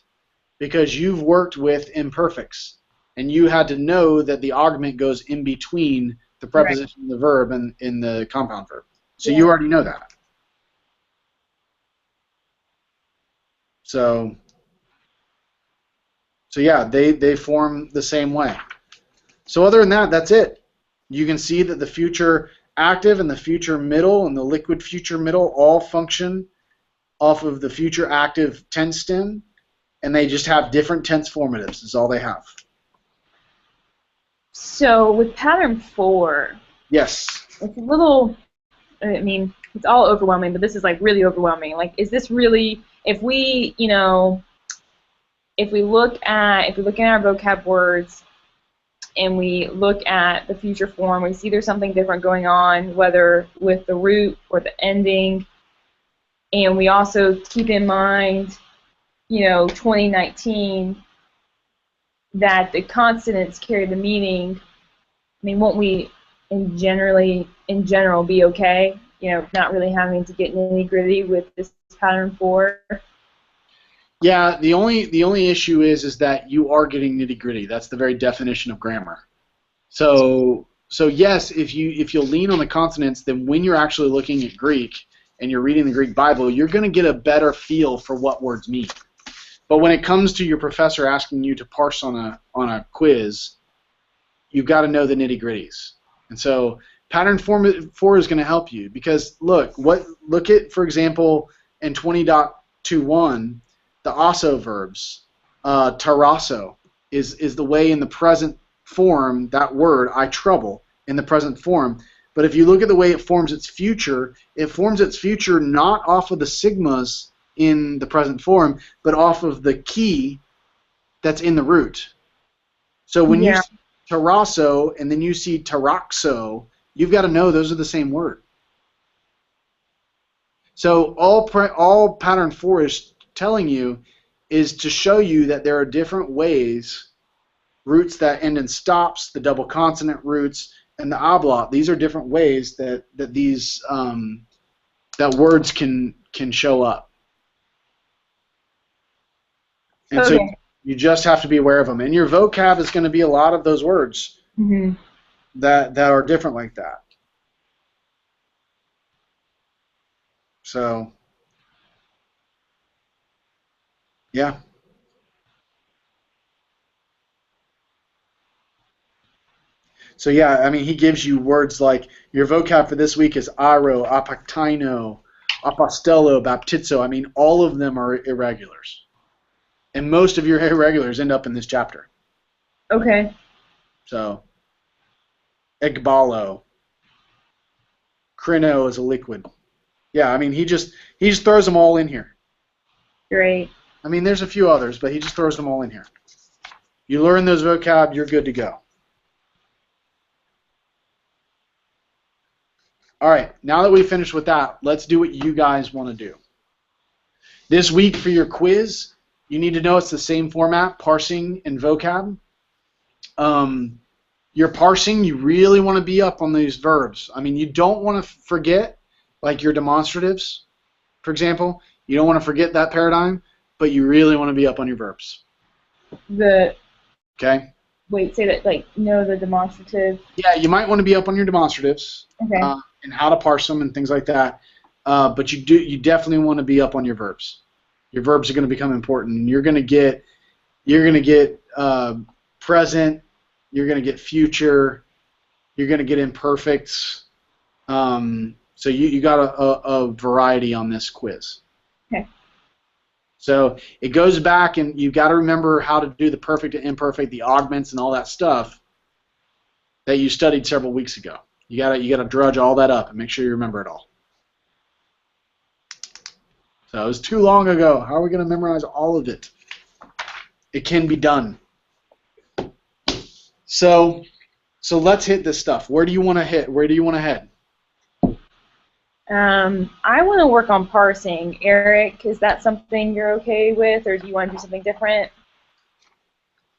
because you've worked with imperfects. And you had to know that the augment goes in between the preposition and the verb and in the compound verb. So you already know that. So yeah, they form the same way. So other than that, that's it. You can see that the future active and the future middle and the liquid future middle all function off of the future active tense stem, and they just have different tense formatives is all they have. So with pattern 4, yes, it's a little, I mean, it's all overwhelming, but this is like really overwhelming. Like, is this really, if we, you know, if we look in our vocab words and we look at the future form, we see there's something different going on, whether with the root or the ending, and we also keep in mind, you know, 2019, that the consonants carry the meaning. I mean, won't we in general be okay? You know, not really having to get nitty-gritty with this pattern 4. Yeah, the only issue is that you are getting nitty-gritty. That's the very definition of grammar. So yes, if you'll lean on the consonants, then when you're actually looking at Greek and you're reading the Greek Bible, you're going to get a better feel for what words mean. But when it comes to your professor asking you to parse on a quiz, you've got to know the nitty-gritties. And so Pattern 4 is going to help you because look at, for example, in 20.21, the also verbs, tarasso is the way in the present form, that word, I trouble, in the present form. But if you look at the way it forms its future not off of the sigmas in the present form, but off of the key that's in the root. So when you see tarasso and then you see taraxo, you've got to know those are the same word. So all Pattern 4 is telling you is to show you that there are different ways, roots that end in stops, the double consonant roots, and the ablaut. These are different ways that these that words can show up. And so you just have to be aware of them. And your vocab is going to be a lot of those words that are different like that. So, yeah. So yeah, I mean, he gives you words like your vocab for this week is aro, apactino, apostello, baptizo. I mean, all of them are irregulars. And most of your irregulars end up in this chapter. Okay. So, egbalo, crino is a liquid. Yeah, I mean, he just throws them all in here. Great. I mean, there's a few others, but he just throws them all in here. You learn those vocab, you're good to go. All right, now that we've finished with that, let's do what you guys want to do. This week for your quiz, you need to know it's the same format, parsing and vocab. Your parsing, you really want to be up on these verbs. I mean, you don't want to forget, like your demonstratives, for example. You don't want to forget that paradigm, but you really want to be up on your verbs. Okay? Wait, say that, like, know the demonstrative. Yeah, you might want to be up on your demonstratives. Okay. And how to parse them and things like that. But you definitely want to be up on your verbs. Your verbs are going to become important. You're going to get present. You're going to get future. You're going to get imperfects. So you got a variety on this quiz. Okay. So it goes back, and you've got to remember how to do the perfect and imperfect, the augments, and all that stuff that you studied several weeks ago. You gotta drudge all that up and make sure you remember it all. So it was too long ago. How are we gonna memorize all of it? It can be done. So let's hit this stuff. Where do you want to hit? Where do you want to head? I want to work on parsing. Eric, is that something you're okay with, or do you want to do something different?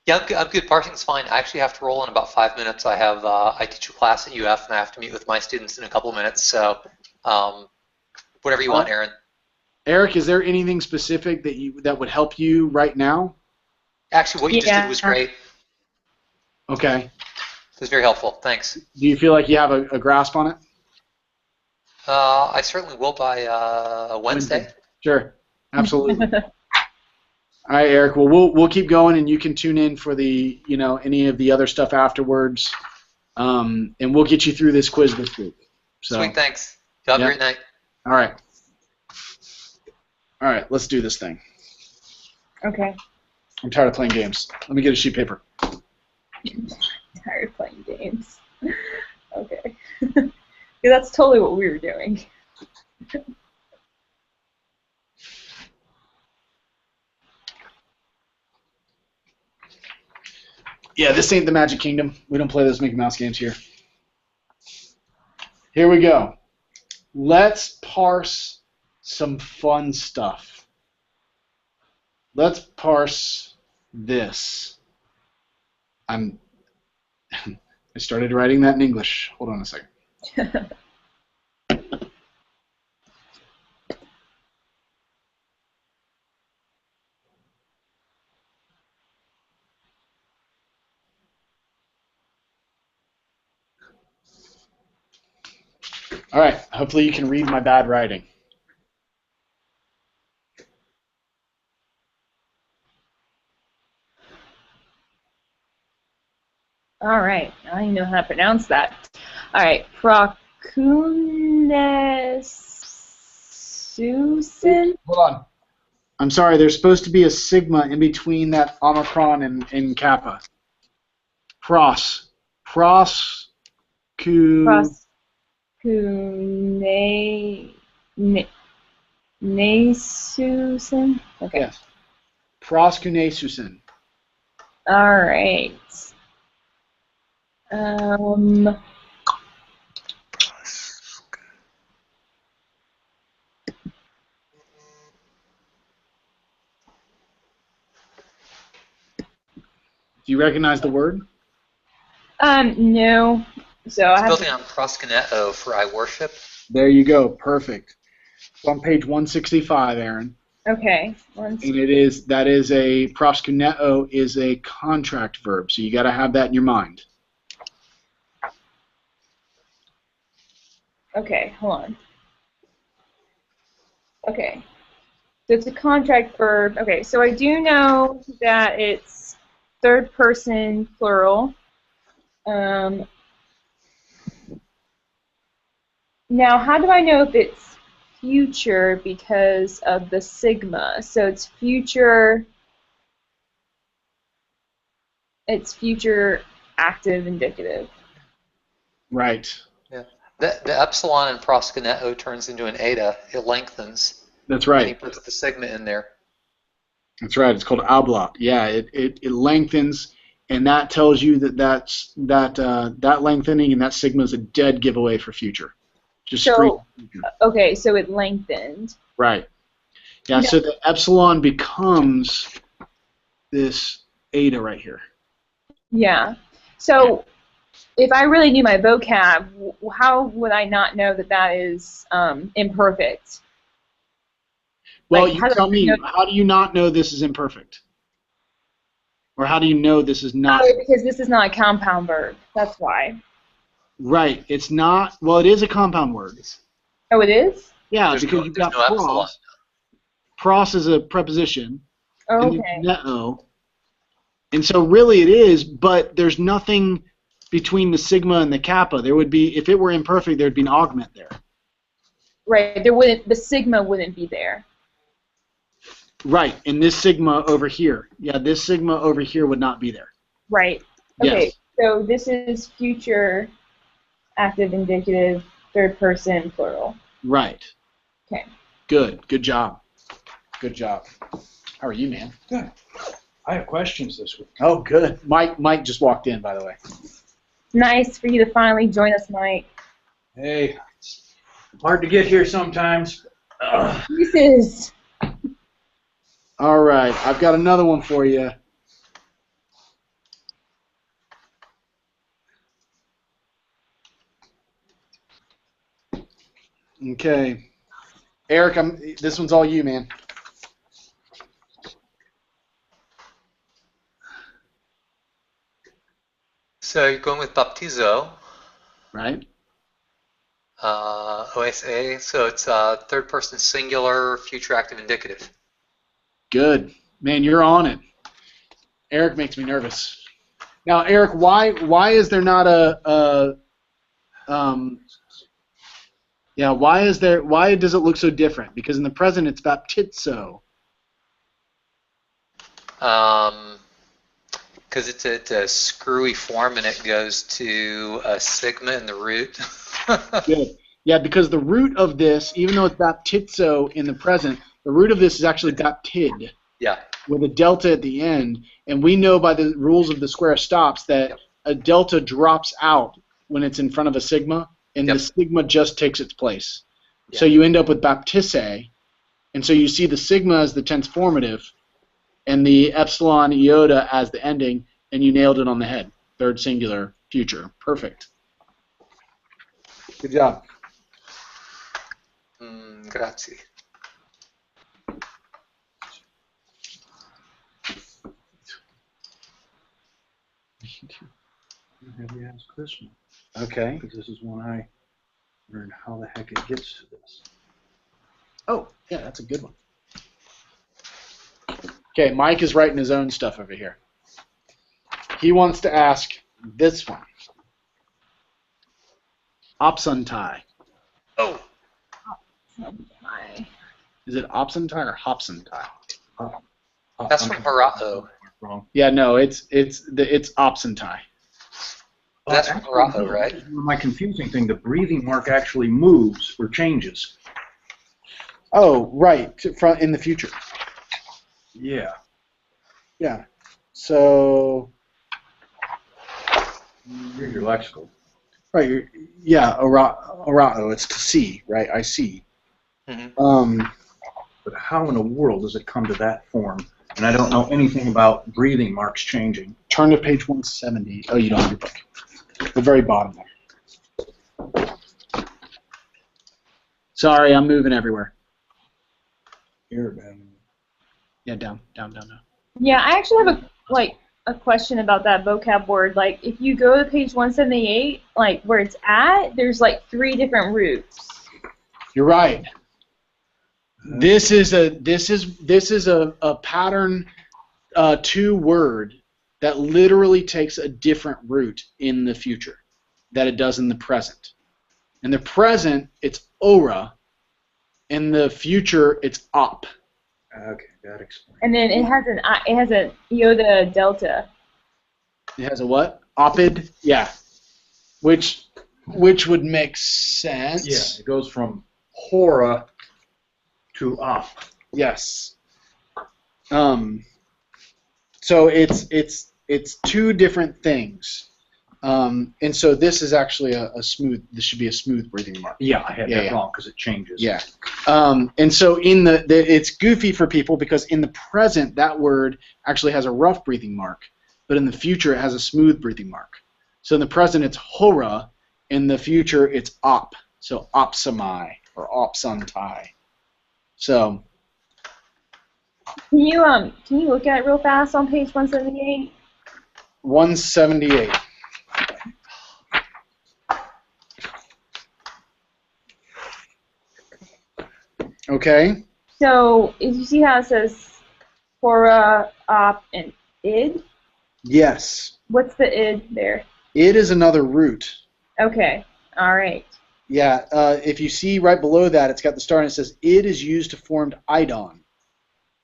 Yeah, I'm good. Parsing's fine. I actually have to roll in about 5 minutes. I teach a class at UF, and I have to meet with my students in a couple of minutes. So, whatever you want, Aaron. Eric, is there anything specific that would help you right now? Actually, what you just did was great. Okay. It was very helpful. Thanks. Do you feel like you have a grasp on it? I certainly will by Wednesday. Sure. Absolutely. All right, Eric. Well, we'll keep going, and you can tune in for the any of the other stuff afterwards, and we'll get you through this quiz this week. So, sweet, thanks. Have a great night. All right. All right, let's do this thing. Okay. I'm tired of playing games. Let me get a sheet of paper. Tired of playing games. Okay. Yeah, that's totally what we were doing. Yeah, this ain't the Magic Kingdom. We don't play those Mickey Mouse games here. Here we go. Let's parse some fun stuff. Let's parse this. I started writing that in English. Hold on a second. All right. Hopefully you can read my bad writing. All right. Now you know how to pronounce that. All right. Prokunesusin. Hold on. I'm sorry, there's supposed to be a sigma in between that omicron and kappa. Pros. Proskunesusin. Okay. Yes. Proskunesusin. All right. Um. Do you recognize the word? No. So I It's have building to. on proskuneo for I worship. There you go. Perfect. It's on page 165, Aaron. Okay. And that is a proskuneo is a contract verb, so you got to have that in your mind. Okay. Hold on. Okay. So it's a contract verb. Okay. So I do know that it's third person plural. Now, how do I know if it's future because of the sigma? So it's future active indicative. Right. Yeah. The epsilon in proskuneo turns into an eta. It lengthens. That's And he right. puts the sigma in there. That's right. It's called oblak. Yeah, it lengthens, and that tells you that lengthening and that sigma is a dead giveaway for future. Just scream So, future. okay, so it lengthened. Right. Yeah. No. So the epsilon becomes this eta right here. Yeah. So if I really knew my vocab, how would I not know that that is imperfect? Well, Like, you how do tell I me. know? How do you not know this is imperfect? Or how do you know this is not? Oh, because this is not a compound verb. That's why. Right. It's not. Well, it is a compound word. Oh, it is? Yeah, There's because no, you've there's got no epsilon. pros. Pros is a preposition. Oh, And okay. then neo. And so really it is, but there's nothing between the sigma and the kappa. There would be, if it were imperfect, there would be an augment there. Right. The sigma wouldn't be there. Right. And this sigma over here. Yeah, this sigma over here would not be there. Right. Okay. Yes. So this is future active indicative third person plural. Right. Okay. Good. Good job. Good job. How are you, man? Good. I have questions this week. Oh, good. Mike just walked in, by the way. Nice for you to finally join us, Mike. Hey, it's hard to get here sometimes. Pieces. All right. I've got another one for you. Okay. Eric, this one's all you, man. So you're going with baptizo. Right? OSA. So it's third person singular, future active indicative. Good. Man, you're on it. Eric makes me nervous. Now, Eric, why is there not why does it look so different? Because in the present it's baptizo. Because it's a screwy form and it goes to a sigma in the root. Good. Yeah, because the root of this, even though it's baptizo in the present, the root of this is actually baptid. Yeah. With a delta at the end, and we know by the rules of the square stops that a delta drops out when it's in front of a sigma, and the sigma just takes its place. Yeah. So you end up with baptise, and so you see the sigma as the tense formative, and the epsilon iota as the ending, and you nailed it on the head. Third singular, future. Perfect. Good job. Grazie. Have you asked this one? Okay. Because this is when I learned how the heck it gets to this. Oh, yeah, that's a good one. Okay, Mike is writing his own stuff over here. He wants to ask, this one. Opsuntai. Oh. Hi. Is it Opsuntai or Hopsuntai? That's from Harao. Wrong. Yeah, no, it's Opsuntai. That's from Actually, Harao, right? My confusing thing, the breathing mark actually moves or changes. Oh, right, in the future. Yeah. Yeah. So. Here's your lexical. Right. Yeah. Arao. It's to see. Right. I see. Mm-hmm. But how in the world does it come to that form? And I don't know anything about breathing marks changing. Turn to page 170. Oh, you don't have your book. The very bottom there. Sorry, I'm moving everywhere. Here, man. Yeah, down. Yeah, I actually have a question about that vocab word. Like, if you go to page 178, like where it's at, there's like 3 different roots. You're right. This is a pattern 2 word that literally takes a different root in the future that it does in the present. In the present, it's ora. In the future, it's op. Okay, that explains. And then it has an iota delta. It has a what? Opid? Yeah. Which would make sense. Yeah, it goes from hora to op. Yes. So it's 2 different things. And so this is actually a smooth. This should be a smooth breathing mark. Yeah, I had that wrong because it changes. Yeah. And so in it's goofy for people because in the present that word actually has a rough breathing mark, but in the future it has a smooth breathing mark. So in the present it's hora, in the future it's op. So opsamai or opsuntai. So. Can you look at it real fast on page 178? 178. Okay. So, if you see how it says hora, op, and id? Yes. What's the id there? Id is another root. Okay. All right. Yeah. If you see right below that, it's got the star and it says id is used to form idon.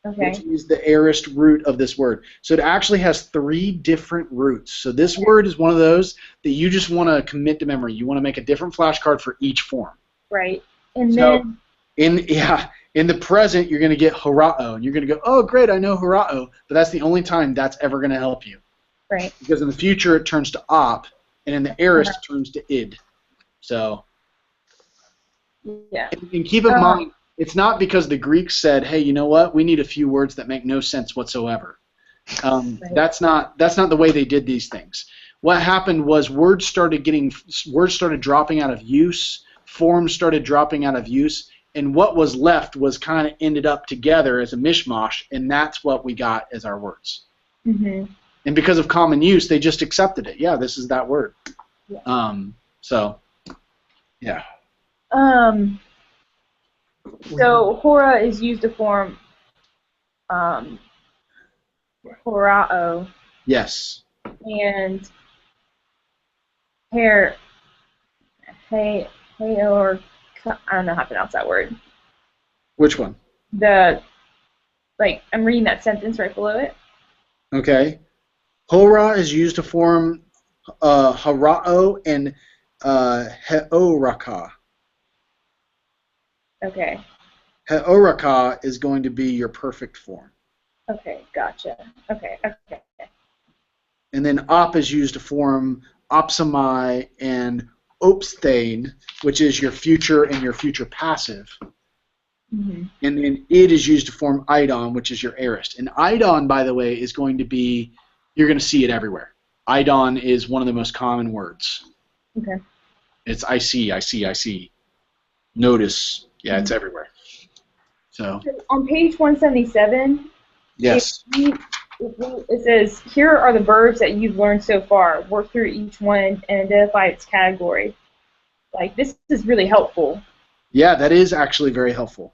Okay. Which is the aorist root of this word. So it actually has 3 different roots. So this word is one of those that you just want to commit to memory. You want to make a different flashcard for each form. Right. And so then in the present you're going to get harao, and you're going to go, oh great, I know harao, but that's the only time that's ever going to help you. Right. Because in the future it turns to op, and in the aorist it turns to id. So. Yeah. And keep in mind. It's not because the Greeks said, "Hey, you know what? We need a few words that make no sense whatsoever." Right. That's not the way they did these things. What happened was words started dropping out of use, forms started dropping out of use, and what was left was kind of ended up together as a mishmash, and that's what we got as our words. Mm-hmm. And because of common use, they just accepted it. Yeah, this is that word. Yeah. So, yeah. So hora is used to form horao. Yes. And or I don't know how to pronounce that word. Which one? I'm reading that sentence right below it. Okay. Hora is used to form harao and heoraka. Okay. Heoraka is going to be your perfect form. Okay, gotcha. Okay. And then op is used to form opsamai and opsthane, which is your future and your future passive. Mm-hmm. And then id is used to form idon, which is your aorist. And idon, by the way, is going to be, you're going to see it everywhere. Idon is one of the most common words. Okay. It's I see. Notice. Yeah, it's everywhere. So. On page 177, Yes. it says, here are the verbs that you've learned so far. Work through each one and identify its category. Like, this is really helpful. Yeah, that is actually very helpful.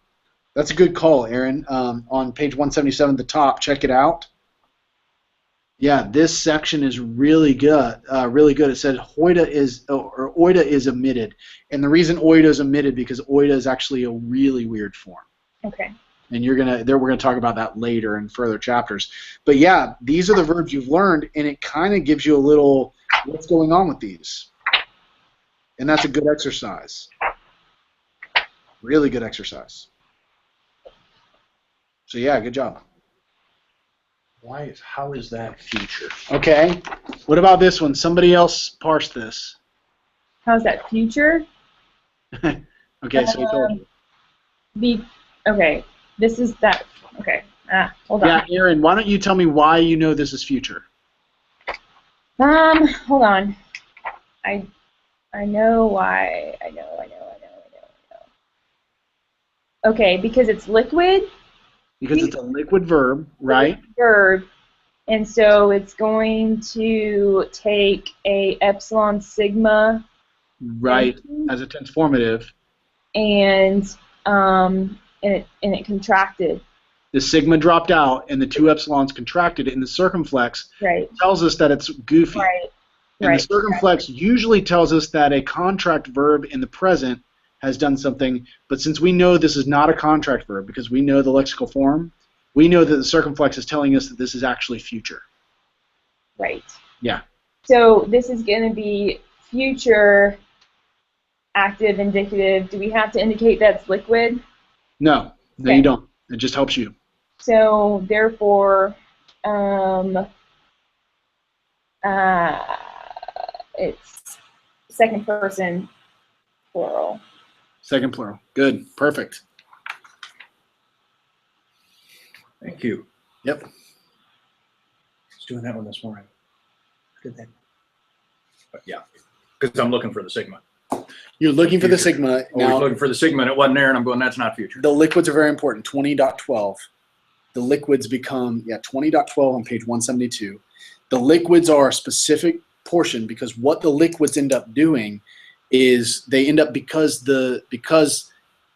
That's a good call, Aaron. On page 177 at the top, check it out. Yeah, this section is really good. Really good. It said oida is omitted, and the reason oida is omitted because oida is actually a really weird form. Okay. And we're gonna talk about that later in further chapters. But yeah, these are the verbs you've learned, and it kind of gives you a little what's going on with these, and that's a good exercise. Really good exercise. So yeah, good job. How is that future? Okay. What about this one? Somebody else parse this. How's that future? Okay, so he told you. Okay. This is that. Okay. Hold on. Yeah, Aaron, why don't you tell me why you know this is future? Hold on. I know why. I know. Okay, because it's liquid. Because it's a liquid verb, right? Verb, and so it's going to take a epsilon sigma. Right, as a tense formative. And it contracted. The sigma dropped out, and the two epsilons contracted, and the circumflex tells us that it's goofy. Right. And the circumflex usually tells us that a contract verb in the present has done something, but since we know this is not a contract verb because we know the lexical form, we know that the circumflex is telling us that this is actually future. Right. Yeah. So this is going to be future active indicative. Do we have to indicate that's liquid? No, you don't. It just helps you. So therefore, it's second person plural. Second plural. Good. Perfect. Thank you. Yep. I was doing that one this morning. Did that? But yeah, because I'm looking for the sigma. You're looking for the sigma. Now, looking for the sigma, and it wasn't there, and I'm going, that's not future. The liquids are very important. 20.12. The liquids become, 20.12 on page 172. The liquids are a specific portion because what the liquids end up doing is they end up because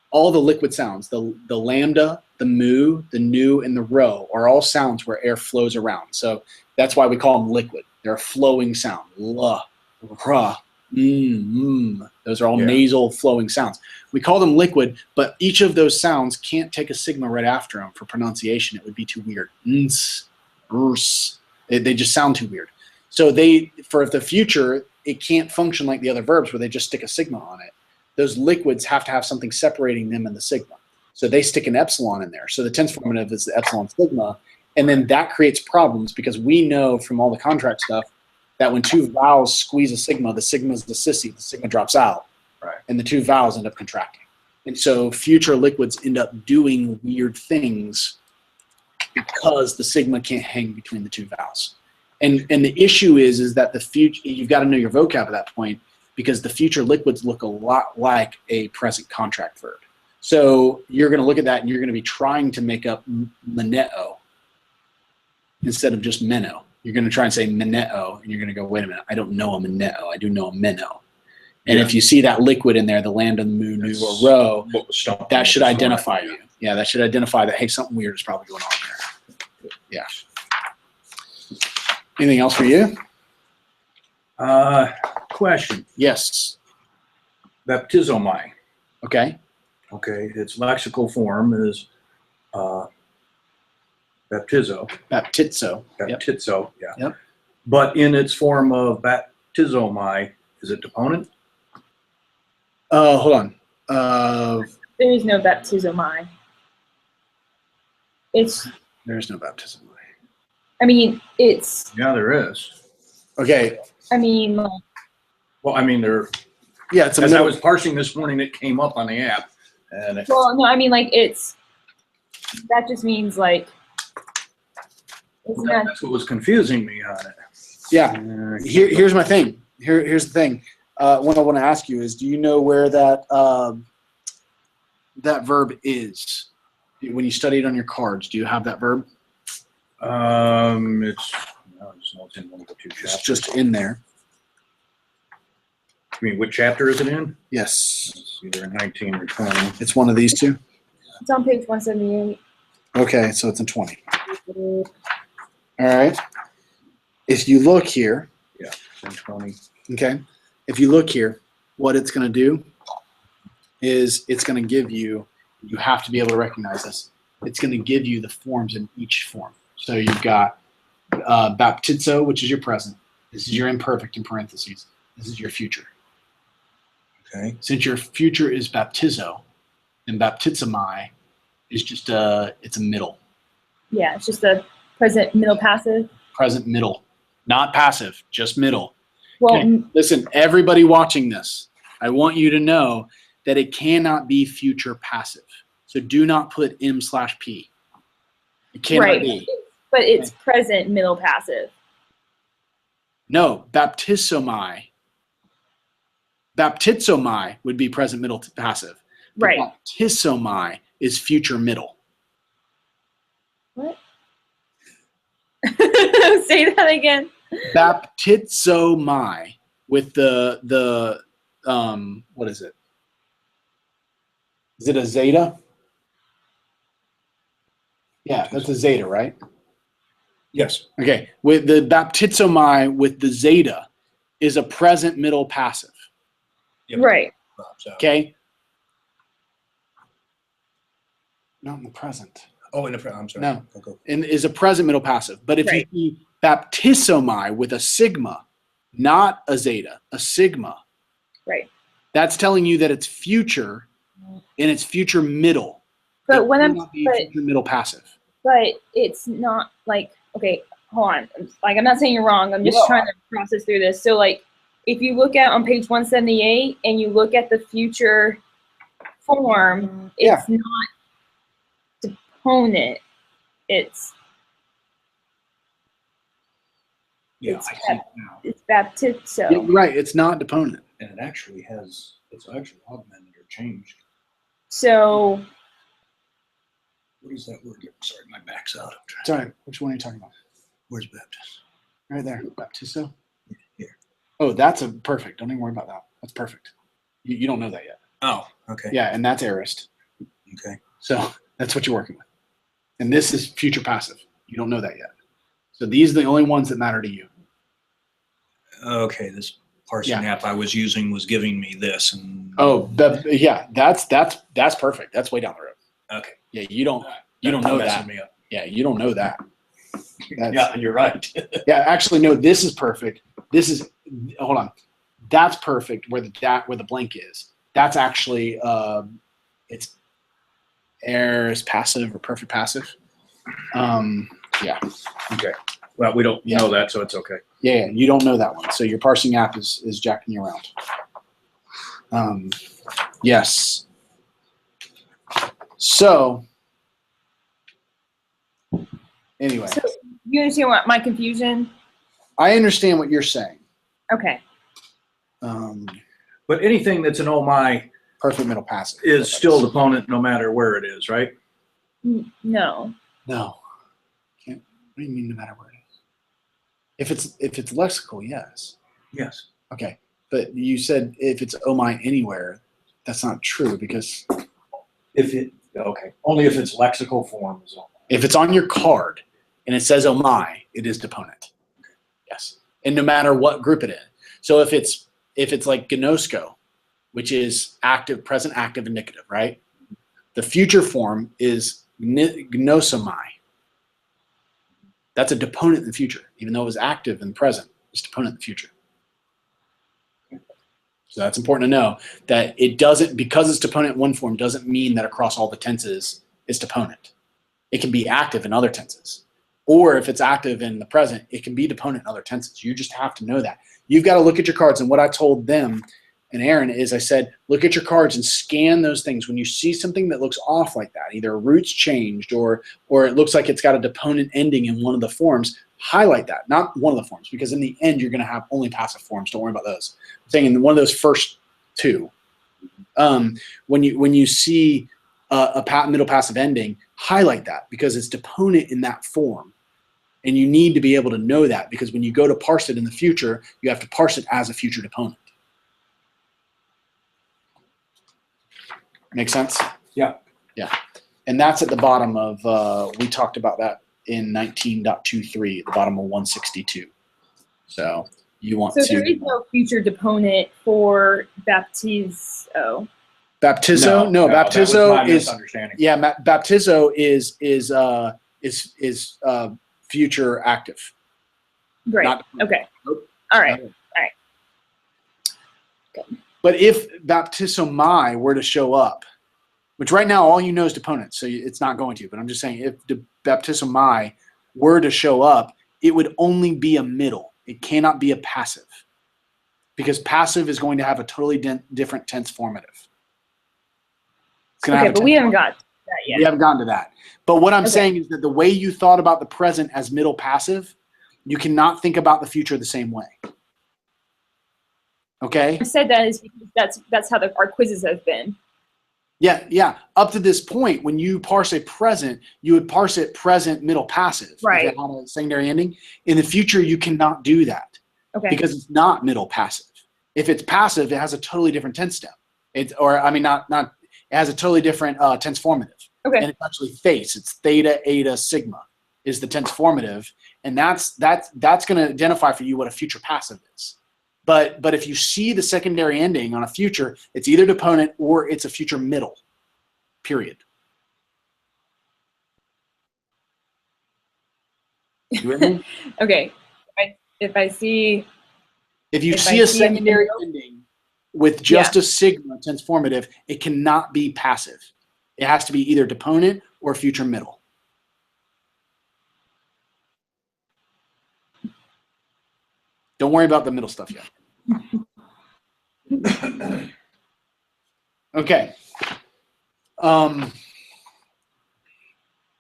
all the liquid sounds, the lambda, the mu, the nu, and the rho are all sounds where air flows around. So that's why we call them liquid. They're a flowing sound. La, ra, Those are all nasal flowing sounds. We call them liquid, but each of those sounds can't take a sigma right after them for pronunciation. It would be too weird. They just sound too weird. So for the future, it can't function like the other verbs where they just stick a sigma on it. Those liquids have to have something separating them and the sigma. So they stick an epsilon in there. So the tense formative is the epsilon sigma, and then that creates problems because we know from all the contract stuff that when two vowels squeeze a sigma, the sigma is the sissy, the sigma drops out, and the two vowels end up contracting. And so future liquids end up doing weird things because the sigma can't hang between the two vowels. And the issue is that the future, you've got to know your vocab at that point because the future liquids look a lot like a present contract verb. So you're going to look at that and you're going to be trying to make up meneo instead of just meno. You're going to try and say meneo, and you're going to go, wait a minute, I don't know a meneo. I do know a meno. And if you see that liquid in there, the lambda, mu, nu, or rho, that should identify you. Yeah, that should identify that, hey, something weird is probably going on here. Yeah. Anything else for you? Question. Yes. Baptizomai. Okay. Okay, its lexical form is baptizo. Baptizo. Baptizo, yeah. Yep. But in its form of baptizomai, is it deponent? Hold on. There is no baptizomai. There is no baptism. I mean, it's. Yeah, there is. Okay. I mean. Well, I mean, there. Yeah, it's as I was parsing this morning, it came up on the app. And well, no, I mean, like, it's. That just means, like. That's what was confusing me on it. Yeah. Here's my thing. Here's the thing. What I want to ask you is, do you know where that that verb is? When you study it on your cards, do you have that verb? It's in one of the two chapters. It's just in there. I mean, what chapter is it in? Yes. It's either in 19 or 20. It's one of these two? It's on page 178. Okay, so it's in 20. All right. if you look here, Yeah. 20. okay, if you look here, what it's going to do is it's going to give you, you have to be able to recognize this, it's going to give you the forms in each form. So you've got baptizo, which is your present. This is your imperfect in parentheses. This is your future. Okay. Since your future is baptizo, then baptizomai is just it's a middle. Yeah, it's just a present middle passive. Present middle. Not passive, just middle. Well, Okay. Listen, everybody watching this, I want you to know that it cannot be future passive. So do not put M/P. It cannot right, be. but it's present middle passive. No, baptizomai. Baptizomai would be present middle passive. But Right. baptizomai is future middle. What? Say that again. Baptizomai with the what is it? Is it a zeta? Yeah, that's a zeta, right? Yes. Okay, with the baptizomai with the zeta is a present middle passive. Yep. Right. Okay. Not in the present. Oh, in the front. I'm sorry. No. Go. And is a present middle passive. But if Right. you see baptizomai with a sigma, not a zeta, a sigma, Right. that's telling you that it's future and it's future middle. But It when I'm cannot be future middle passive. but it's not like, okay, hold on. Like, I'm not saying you're wrong. I'm just No. trying to process through this. So, like, if you look at on page 178 and you look at the future form, Yeah. it's not deponent. It's Yeah, It's I see it now. baptizo. Yeah, right. It's not deponent. And it actually has, it's actually augmented or changed. So What is that word? Sorry, my back's out. Sorry, which one are you talking about? Where's Baptist? Right there. Baptizo? Here. Oh, that's a perfect. Don't even worry about that. That's perfect. You don't know that yet. Oh, okay. Yeah, and that's aorist. Okay. So that's what you're working with. And this is future passive. You don't know that yet. So these are the only ones that matter to you. Okay, this parsing Yeah. app I was using was giving me this, and Oh, yeah, that's perfect. That's way down the road. okay, Yeah, you don't That's know messing that. me up. Yeah, you don't know that. That's, Yeah, you're right. Yeah, actually, no. This is perfect. This is hold on. That's perfect. Where the blank is. That's actually it's aorist passive or perfect passive. Yeah. Okay. Well, we don't know that, so it's okay. Yeah, you don't know that one. So your parsing app is jacking you around. Yes. So anyway, So you understand what my confusion? I understand what you're saying. Okay. But anything that's an oh my Perfect middle passive is still the opponent no matter where it is, right? No. No. Can't. What do you mean no matter where it is? If it's lexical, yes. Yes. Okay. But you said if it's oh my anywhere, that's not true because Only if it's lexical form is all. if it's on your card and it says oh my, it is deponent. Yes. And no matter what group it is. So if it's like gnosko, which is active, present, active, indicative, right? The future form is gnosomai. That's a deponent in the future, even though it was active in the present. It's deponent in the future. So that's important to know that it doesn't, because it's deponent in one form, doesn't mean that across all the tenses it's deponent. It can be active in other tenses. Or if it's active in the present, it can be deponent in other tenses. You just have to know that. You've got to look at your cards. And what I told them and Aaron is I said, look at your cards and scan those things. When you see something that looks off like that, either a root's changed or it looks like it's got a deponent ending in one of the forms, highlight that, not one of the forms, because in the end, you're going to have only passive forms. Don't worry about those. I'm saying in one of those first two, when you see a middle passive ending, highlight that because it's deponent in that form. And you need to be able to know that because when you go to parse it in the future, you have to parse it as a future deponent. Make sense? Yeah. Yeah. And that's at the bottom of, we talked about that in 19.23, at the bottom of 162. So you want So to. there is no future deponent for baptizo. Baptizo? No, that was baptizo my is misunderstanding. baptizo is future active. Right. Not- Okay. Nope. All right. But if baptisomai were to show up, which right now all you know is deponent, so it's not going to. But I'm just saying, if the baptisomai were to show up, it would only be a middle. It cannot be a passive, because passive is going to have a totally different tense formative. It's going to Okay, have but we haven't got to that yet. We haven't gotten to that. But what I'm Okay. saying is that the way you thought about the present as middle passive, you cannot think about the future the same way. Okay? I said that is because that's how our quizzes have been. Yeah. Up to this point, when you parse a present, you would parse it present, middle, passive. Right. If it had a secondary ending. In the future, you cannot do that Okay. because it's not middle passive. If it's passive, it has a totally different tense step. It has a totally different tense formative. Okay. And it's actually face. It's theta, eta, sigma is the tense formative, and that's going to identify for you what a future passive is. But if you see the secondary ending on a future, it's either deponent or it's a future middle, period. You with me? Okay. If I see If you If see I a see a secondary middle- ending with just a sigma tense formative, it cannot be passive. It has to be either deponent or future middle. Don't worry about the middle stuff yet. Okay.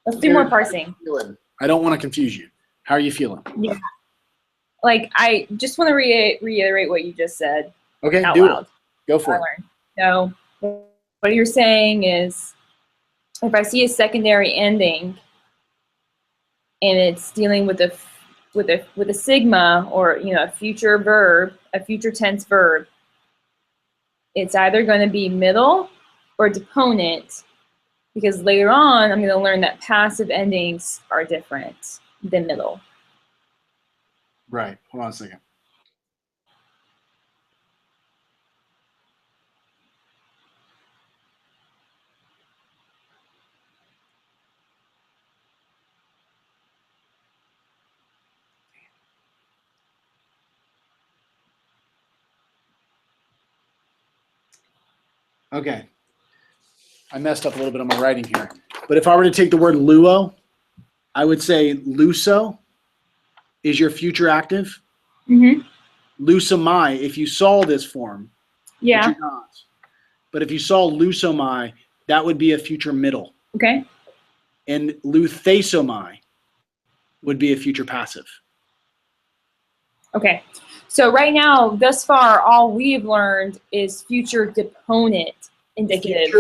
let's do more parsing. I don't want to confuse you. How are you feeling? Yeah. Like I just want to reiterate what you just said Okay, out do loud. it. Go for I it. learned. So what you're saying is if I see a secondary ending and it's dealing with a sigma or a future verb, a future tense verb, it's either going to be middle or deponent, because later on I'm going to learn that passive endings are different than middle. Right. Hold on a second. Okay. I messed up a little bit on my writing here. But if I were to take the word luo, I would say luso is your future active. Mm-hmm. Lusomai, if you saw this form, but Yeah. you're not. But if you saw lusomai, that would be a future middle. Okay. And luthesomai would be a future passive. Okay. So right now, thus far, all we've learned is future deponent indicative.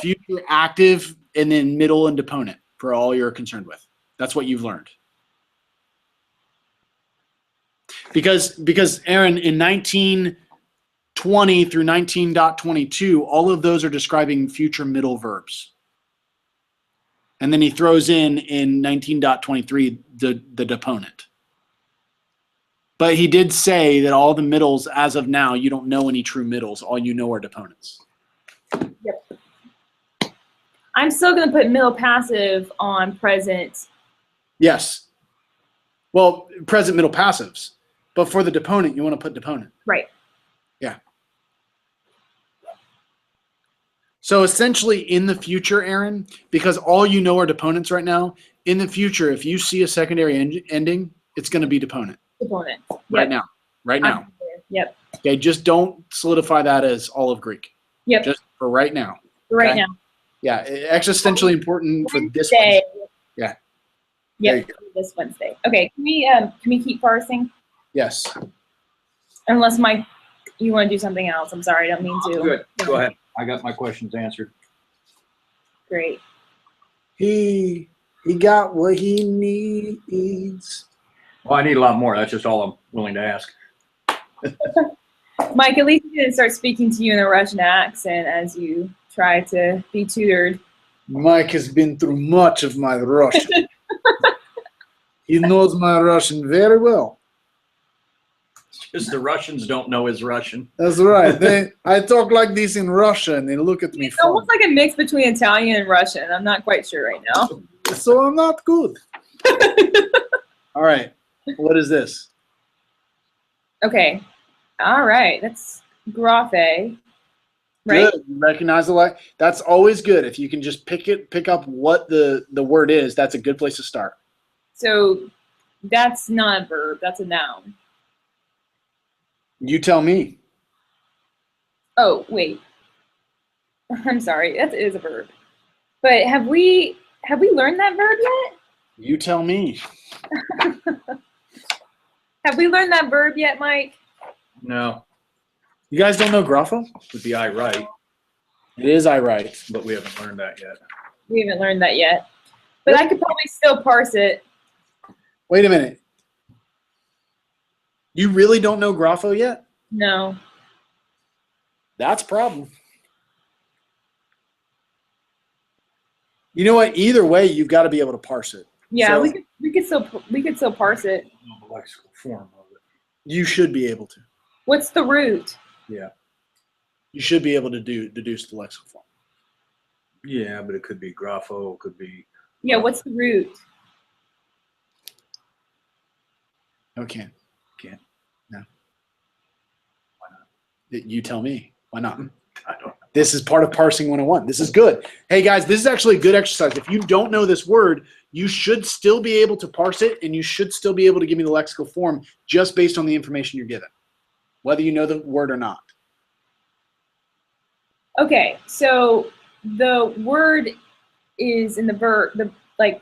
Future active, and then middle and deponent for all you're concerned with. That's what you've learned. Because Aaron, in 1920 through 19.22, all of those are describing future middle verbs. And then he throws in 19.23 the deponent. But he did say that all the middles, as of now, you don't know any true middles. All you know are deponents. Yep. I'm still going to put middle passive on present. Yes. Well, present middle passives. But for the deponent, you want to put deponent. Right. Yeah. So essentially in the future, Aaron, because all you know are deponents right now, in the future, if you see a secondary ending, it's going to be deponent. Deponent. Yep. Right now. Right now. Yep. Okay, just don't solidify that as all of Greek. Yep. Just for right now. Right Okay? now. Yeah, existentially important for this Wednesday. Yeah. Yep. This Wednesday. Okay. Can we keep parsing? Yes. Unless Mike, you want to do something else? I'm sorry. I don't mean to. Good. Go ahead. I got my questions answered. Great. He got what he needs. Well, I need a lot more. That's just all I'm willing to ask. Mike, at least he didn't start speaking to you in a Russian accent as you try to be tutored. Mike has been through much of my Russian. He knows my Russian very well. Just the Russians don't know his Russian. That's right. I talk like this in Russian. They look at me It's almost like a mix between Italian and Russian. I'm not quite sure right now. So I'm not good. All right. What is this? Okay. All right. That's graphe, right? Good. You recognize the like. That's always good. If you can just pick up what the word is, that's a good place to start. So that's not a verb. That's a noun. You tell me. Oh, wait. I'm sorry. That is a verb. But have we learned that verb yet? You tell me. Have we learned that verb yet, Mike? No, You guys don't know grapho? would be I right, It is I write. but we haven't learned that yet. We haven't learned that yet. But I could probably still parse it. Wait a minute. You really don't know grapho yet? No. That's a problem. You know what? Either way, you've got to be able to parse it. Yeah, So- we could still parse it. The lexical form of it. You should be able to. What's the root? Yeah. You should be able to deduce the lexical form. Yeah, but it could be grapho, it could be. Yeah, what's the root? Okay. Can't. No. Why not? You tell me. Why not? I don't know. This is part of parsing 101. This is good. Hey guys, this is actually a good exercise. If you don't know this word, you should still be able to parse it, and you should still be able to give me the lexical form just based on the information you're given, whether you know the word or not. Okay, so the word is in the verb,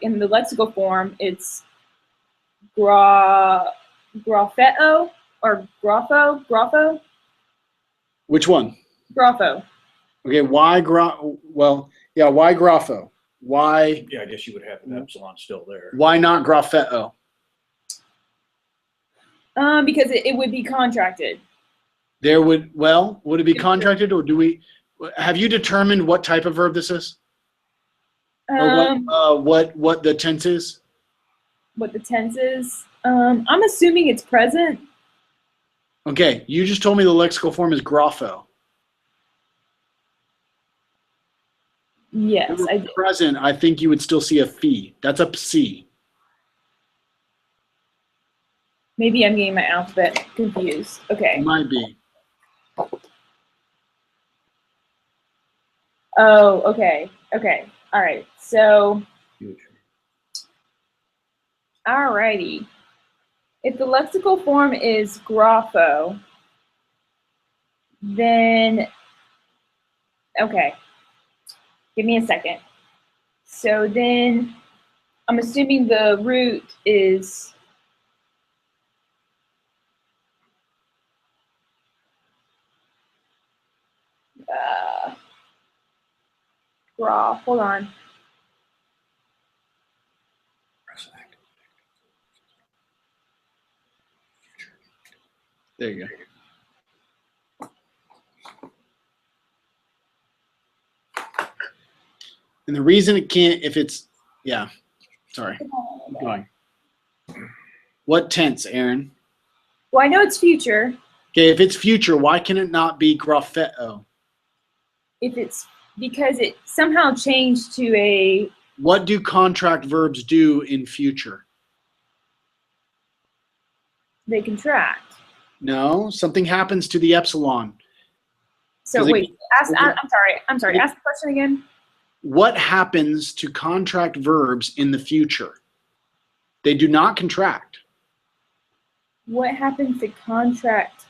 in the lexical form, it's grapheo or grapho. Which one? Grapho. Okay, why why grapho? Why Yeah, I guess you would have an epsilon still there. not grapheo? Because it would be contracted. Would it be contracted, or have you determined what type of verb this is? Or what the tense is? What the tense is? I'm assuming it's present. Okay, you just told me the lexical form is grapho. Yes, If it were I did. present, I think you would still see a phi. That's a psi. Maybe I'm getting my alphabet confused. Okay. It might be. Oh, okay. Okay. All right. So, Huge. alrighty. If the lexical form is grapho, then, okay. Give me a second. So then, I'm assuming the root is graph. Hold on. There you go. And the reason it can't, sorry, keep going. What tense, Aaron? Well, I know it's future. Okay, if it's future, why can it not be grapheo? If it's because it somehow changed to a What do contract verbs do in future? they contract. No, something happens to the epsilon. So 'Cause it- wait, I'm sorry. Ask the question again. What happens to contract verbs in the future? They do not contract. What happens to contract?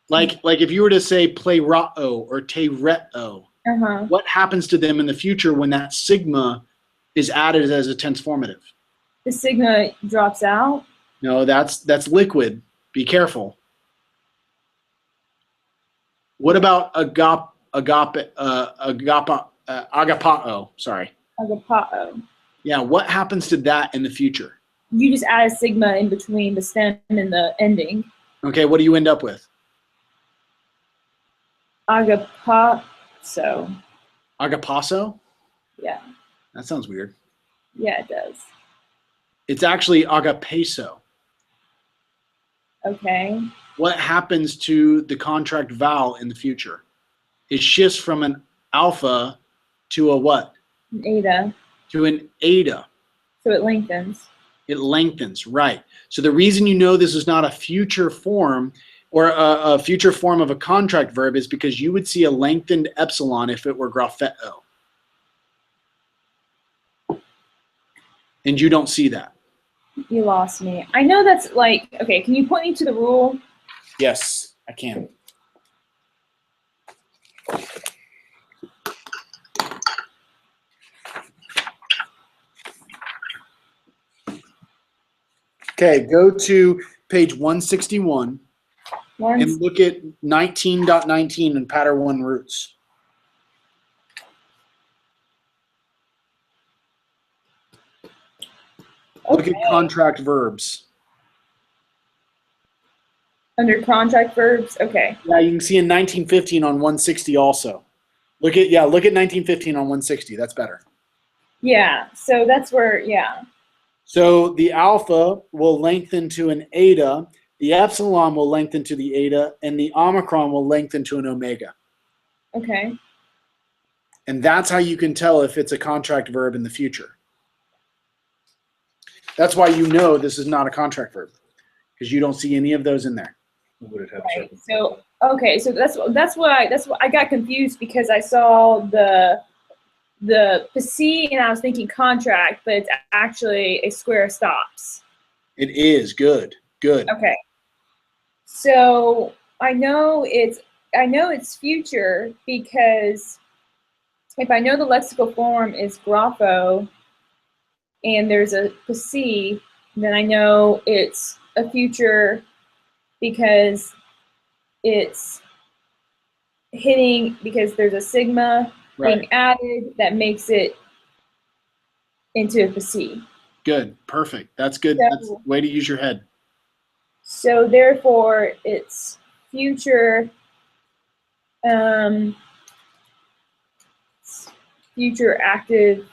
Like if you were to say play ra'o or te re'o, Uh-huh. what happens to them in the future when that sigma is added as a tense formative? The sigma drops out. No, that's liquid. Be careful. What about agapao? Sorry. Agapao. Yeah, what happens to that in the future? You just add a sigma in between the stem and the ending. Okay, what do you end up with? Agapaso. Agapaso? Yeah. That sounds weird. Yeah, it does. It's actually agapeso. Okay. What happens to the contract vowel in the future? It shifts from an alpha to a what? An eta. To an eta. So it lengthens. It lengthens, right. So the reason you know this is not a future form or a future form of a contract verb is because you would see a lengthened epsilon if it were grapheto. And you don't see that. You lost me. I know that's like, okay, can you point me to the rule? Yes, I can. Okay, go to page 161 and look at 19.19 in pattern 1 roots. Look at contract verbs. Under contract verbs, okay. Yeah, you can see in 1915 on 160 also. Look at 1915 on 160. That's better. Yeah, so that's where, yeah. So the alpha will lengthen to an eta, the epsilon will lengthen to the eta, and the omicron will lengthen to an omega. Okay. And that's how you can tell if it's a contract verb in the future. That's why you know this is not a contract verb, because you don't see any of those in there. Would it have Right. So okay, so that's why I got confused because I saw the PC and I was thinking contract, but it's actually a square of stops. It is good. Good. Okay. So I know it's future because if I know the lexical form is grapho and there's a PC, then I know it's a future because it's hitting, because there's a sigma being added that makes it into a PC. Good. Perfect. That's good. So, that's the way to use your head. So therefore, it's future, future active,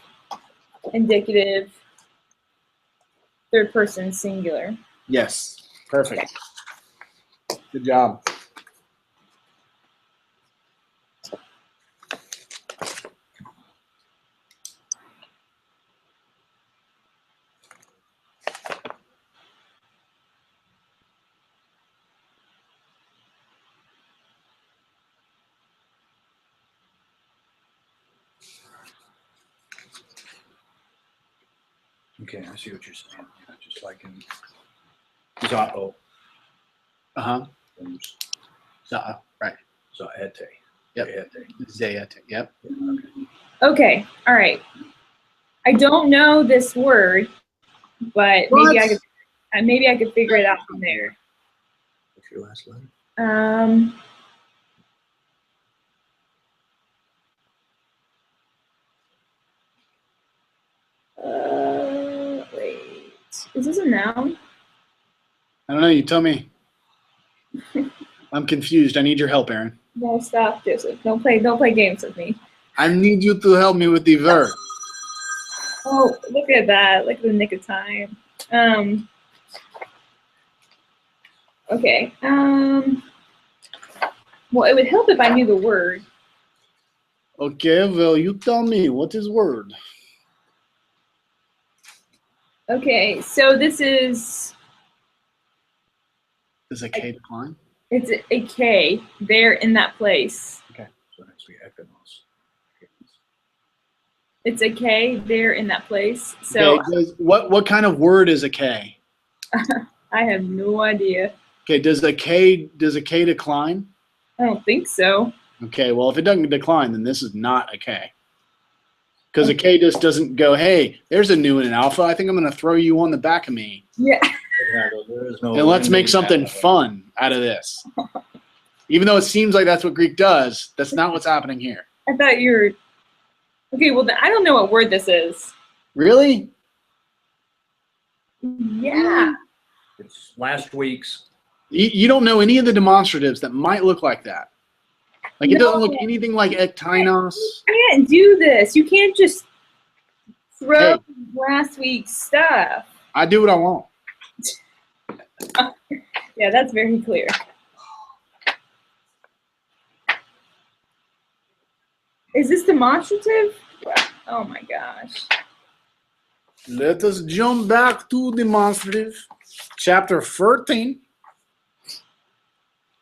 indicative, third person singular. Yes. Perfect. Good job. Okay, I see what you're saying. Yeah, just like in Zato Uh-huh. and Right. Zaete. Yep. Zaete. Zayat. Yep. Okay, all right. I don't know this word, but What? maybe I could figure it out from there. What's your last letter? Wait. Is this a noun? I don't know. You tell me. I'm confused. I need your help, Aaron. No, stop, Joseph. Don't play games with me. I need you to help me with the verb. Oh, look at that. Look at the nick of time. Okay. Well, it would help if I knew the word. Okay, well, you tell me. What is word? Okay, so this is, Is a K decline? it's a K there in that place. Okay. So actually, Equinos. It's a K there in that place. So Okay, what kind of word is a K? I have no idea. Okay, does a K decline? I don't think so. Okay, well, if it doesn't decline, then this is not a K. Because a K just doesn't go, hey, there's a new in alpha. I think I'm going to throw you on the back of me. Yeah. There is no And let's make ending something that. fun out of this. Even though it seems like that's what Greek does, that's not what's happening here. I thought you were. Okay, well, I don't know what word this is. Really? Yeah. It's last week's. You don't know any of the demonstratives that might look like that. Like, it doesn't look No. anything like ektinos. I can't do this. You can't just throw Hey. last week's stuff. I do what I want. Yeah, that's very clear. Is this demonstrative? Oh my gosh. Let us jump back to demonstrative. Chapter 13.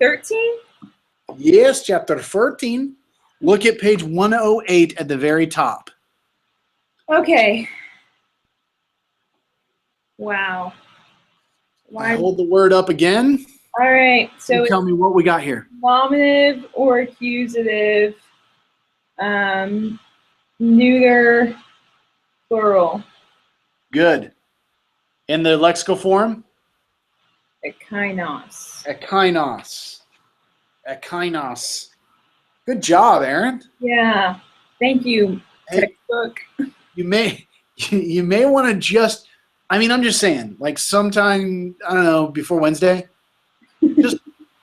13? Yes, chapter 13. Look at page 108 at the very top. Okay. Wow. I hold the word up again. All right. So You tell me what we got here. nominative or accusative, neuter, plural. Good. In the lexical form? Ekinos. Ekinos. Ekinos. Good job, Aaron. Yeah. Thank you, Hey, textbook. you may want to just, I mean, I'm just saying, like sometime, I don't know, before Wednesday, just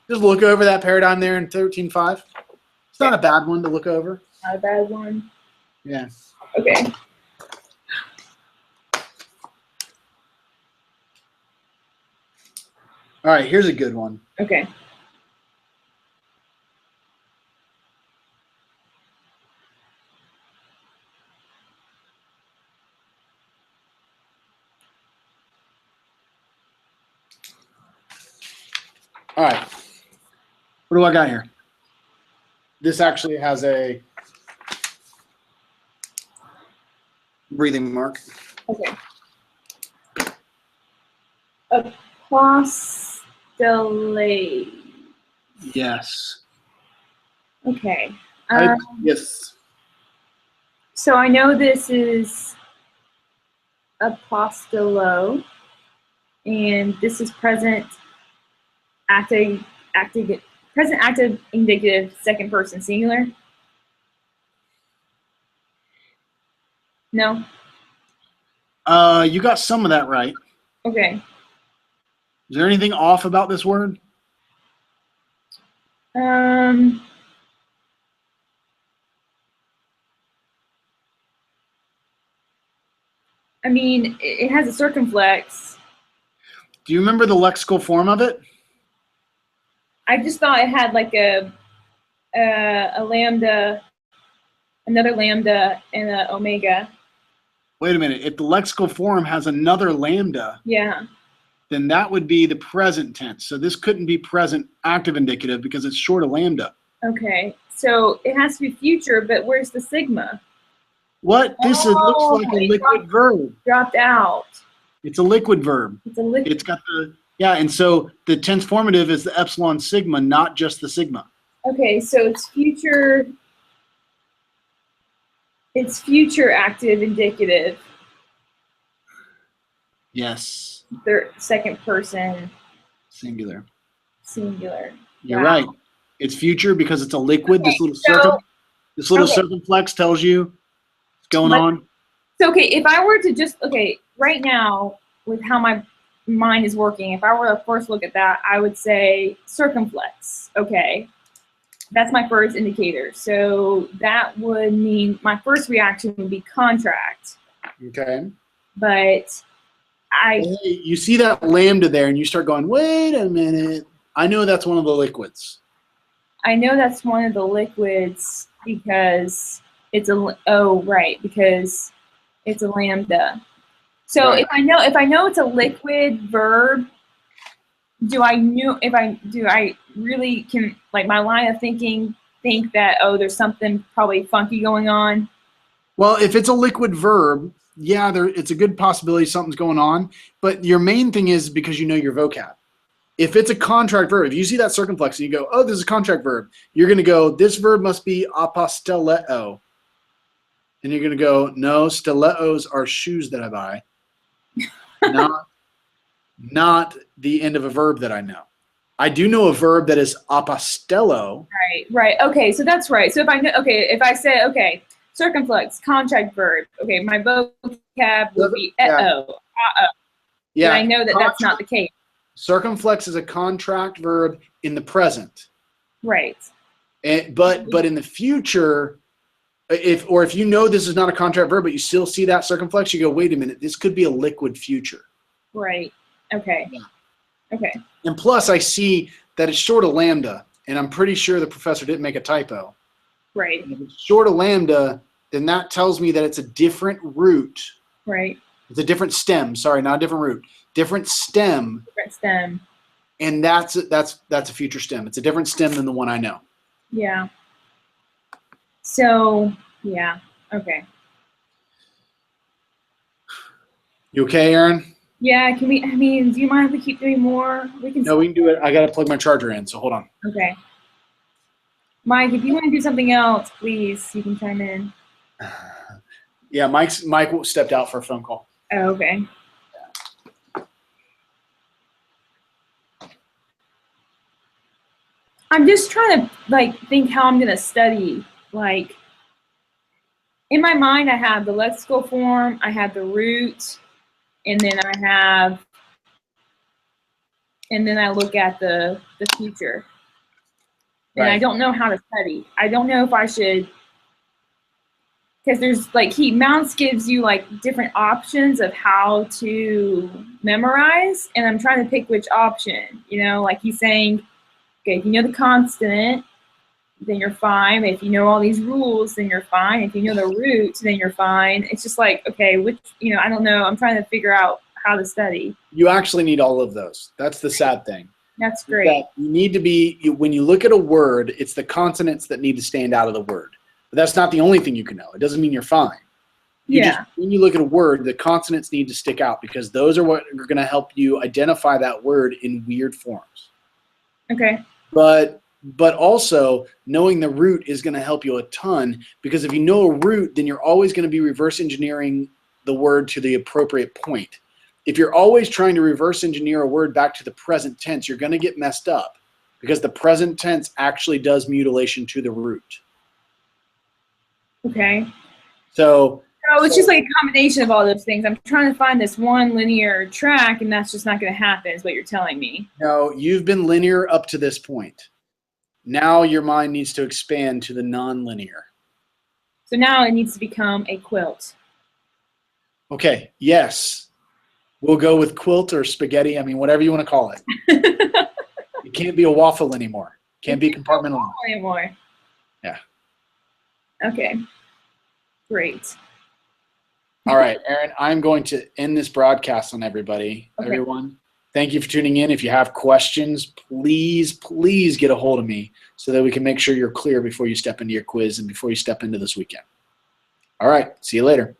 look over that paradigm there in 13.5. It's not a bad one to look over. Not a bad one. Yeah. Okay. All right, here's a good one. Okay. All right. What do I got here? This actually has a breathing mark. Okay. Apostolate. Yes. Okay. Yes. So I know this is apostolo, and this is present present active indicative second person singular. No. You got some of that right. Okay. Is there anything off about this word? I mean, it has a circumflex. Do you remember the lexical form of it? I just thought it had like a lambda, another lambda, and an omega. Wait a minute. If the lexical form has another lambda, Yeah. then that would be the present tense. So this couldn't be present active indicative because it's short of lambda. Okay. So it has to be future, but where's the sigma? What? This looks like a liquid verb. Dropped out. It's a liquid verb. It's a liquid. It's got the, yeah, and so the tense formative is the epsilon sigma, not just the sigma. Okay, so it's future. It's future active indicative. Yes. Third, second person Singular. singular. You're Wow. right. It's future because it's a liquid. Okay, This little okay. circumflex tells you what's going on. So, okay, if I were to just, okay, right now, with how my mind is working, if I were to first look at that, I would say circumflex. Okay. That's my first indicator. So that would mean my first reaction would be contract. Okay. But You see that lambda there and you start going, wait a minute. I know that's one of the liquids. I know that's one of the liquids because it's because it's a lambda. So Right. if I know it's a liquid verb, do I really can, like, my line of thinking think that, oh, there's something probably funky going on? Well, if it's a liquid verb, yeah, it's a good possibility something's going on. But your main thing is because you know your vocab. If it's a contract verb, if you see that circumflex and you go, oh, this is a contract verb, you're going to go, this verb must be apostelleo. And you're going to go, no, stilettos are shoes that I buy, not the end of a verb that I know. I do know a verb that is apostello. Right. Okay, so that's right. So if I say, okay, circumflex, contract verb, okay, my vocab will be uh-oh. Yeah. And I know that that's not the case. Circumflex is a contract verb in the present. Right. But in the future, if you know this is not a contract verb, but you still see that circumflex, you go, wait a minute, this could be a liquid future. Right. Okay. Yeah. Okay. And plus, I see that it's short of lambda, and I'm pretty sure the professor didn't make a typo. Right. And if it's short of lambda, then that tells me that it's a different root. Right. It's a different stem. Sorry, not a different root. Different stem. Different stem. And that's a future stem. It's a different stem than the one I know. Yeah. So, yeah. Okay. You okay, Aaron? Yeah, can we, I mean, do you mind if we keep doing more? We can. No, we can do it. I got to plug my charger in, so hold on. Okay. Mike, if you want to do something else, please, you can chime in. Yeah, Mike stepped out for a phone call. Oh, okay. I'm just trying to, like, think how I'm going to study. Like, in my mind, I have the lexical form, I have the root, and then I look at the future. And I don't know how to study. I don't know if I should, because there's like Mounts gives you like different options of how to memorize, and I'm trying to pick which option. You know, like he's saying, okay, if you know the consonant, then you're fine. If you know all these rules, then you're fine. If you know the root, then you're fine. It's just like, okay, which, you know, I don't know. I'm trying to figure out how to study. You actually need all of those. That's the sad thing. That's great. That you need to be, when you look at a word, it's the consonants that need to stand out of the word. But that's not the only thing you can know. It doesn't mean you're fine. When you look at a word, the consonants need to stick out because those are what are going to help you identify that word in weird forms. Okay. But also knowing the root is going to help you a ton, because if you know a root, then you're always going to be reverse engineering the word to the appropriate point. If you're always trying to reverse engineer a word back to the present tense, you're going to get messed up because the present tense actually does mutilation to the root. Okay. So it's just like a combination of all those things. I'm trying to find this one linear track, and that's just not going to happen, is what you're telling me. No, you've been linear up to this point. Now your mind needs to expand to the non-linear. So now it needs to become a quilt. Okay, yes. We'll go with quilt or spaghetti. I mean, whatever you want to call it. It can't be a waffle anymore. Can't be compartmental anymore. Yeah. Okay. Great. All right, Aaron, I'm going to end this broadcast on everybody. Okay. Everyone, thank you for tuning in. If you have questions, please get a hold of me so that we can make sure you're clear before you step into your quiz and before you step into this weekend. All right, see you later.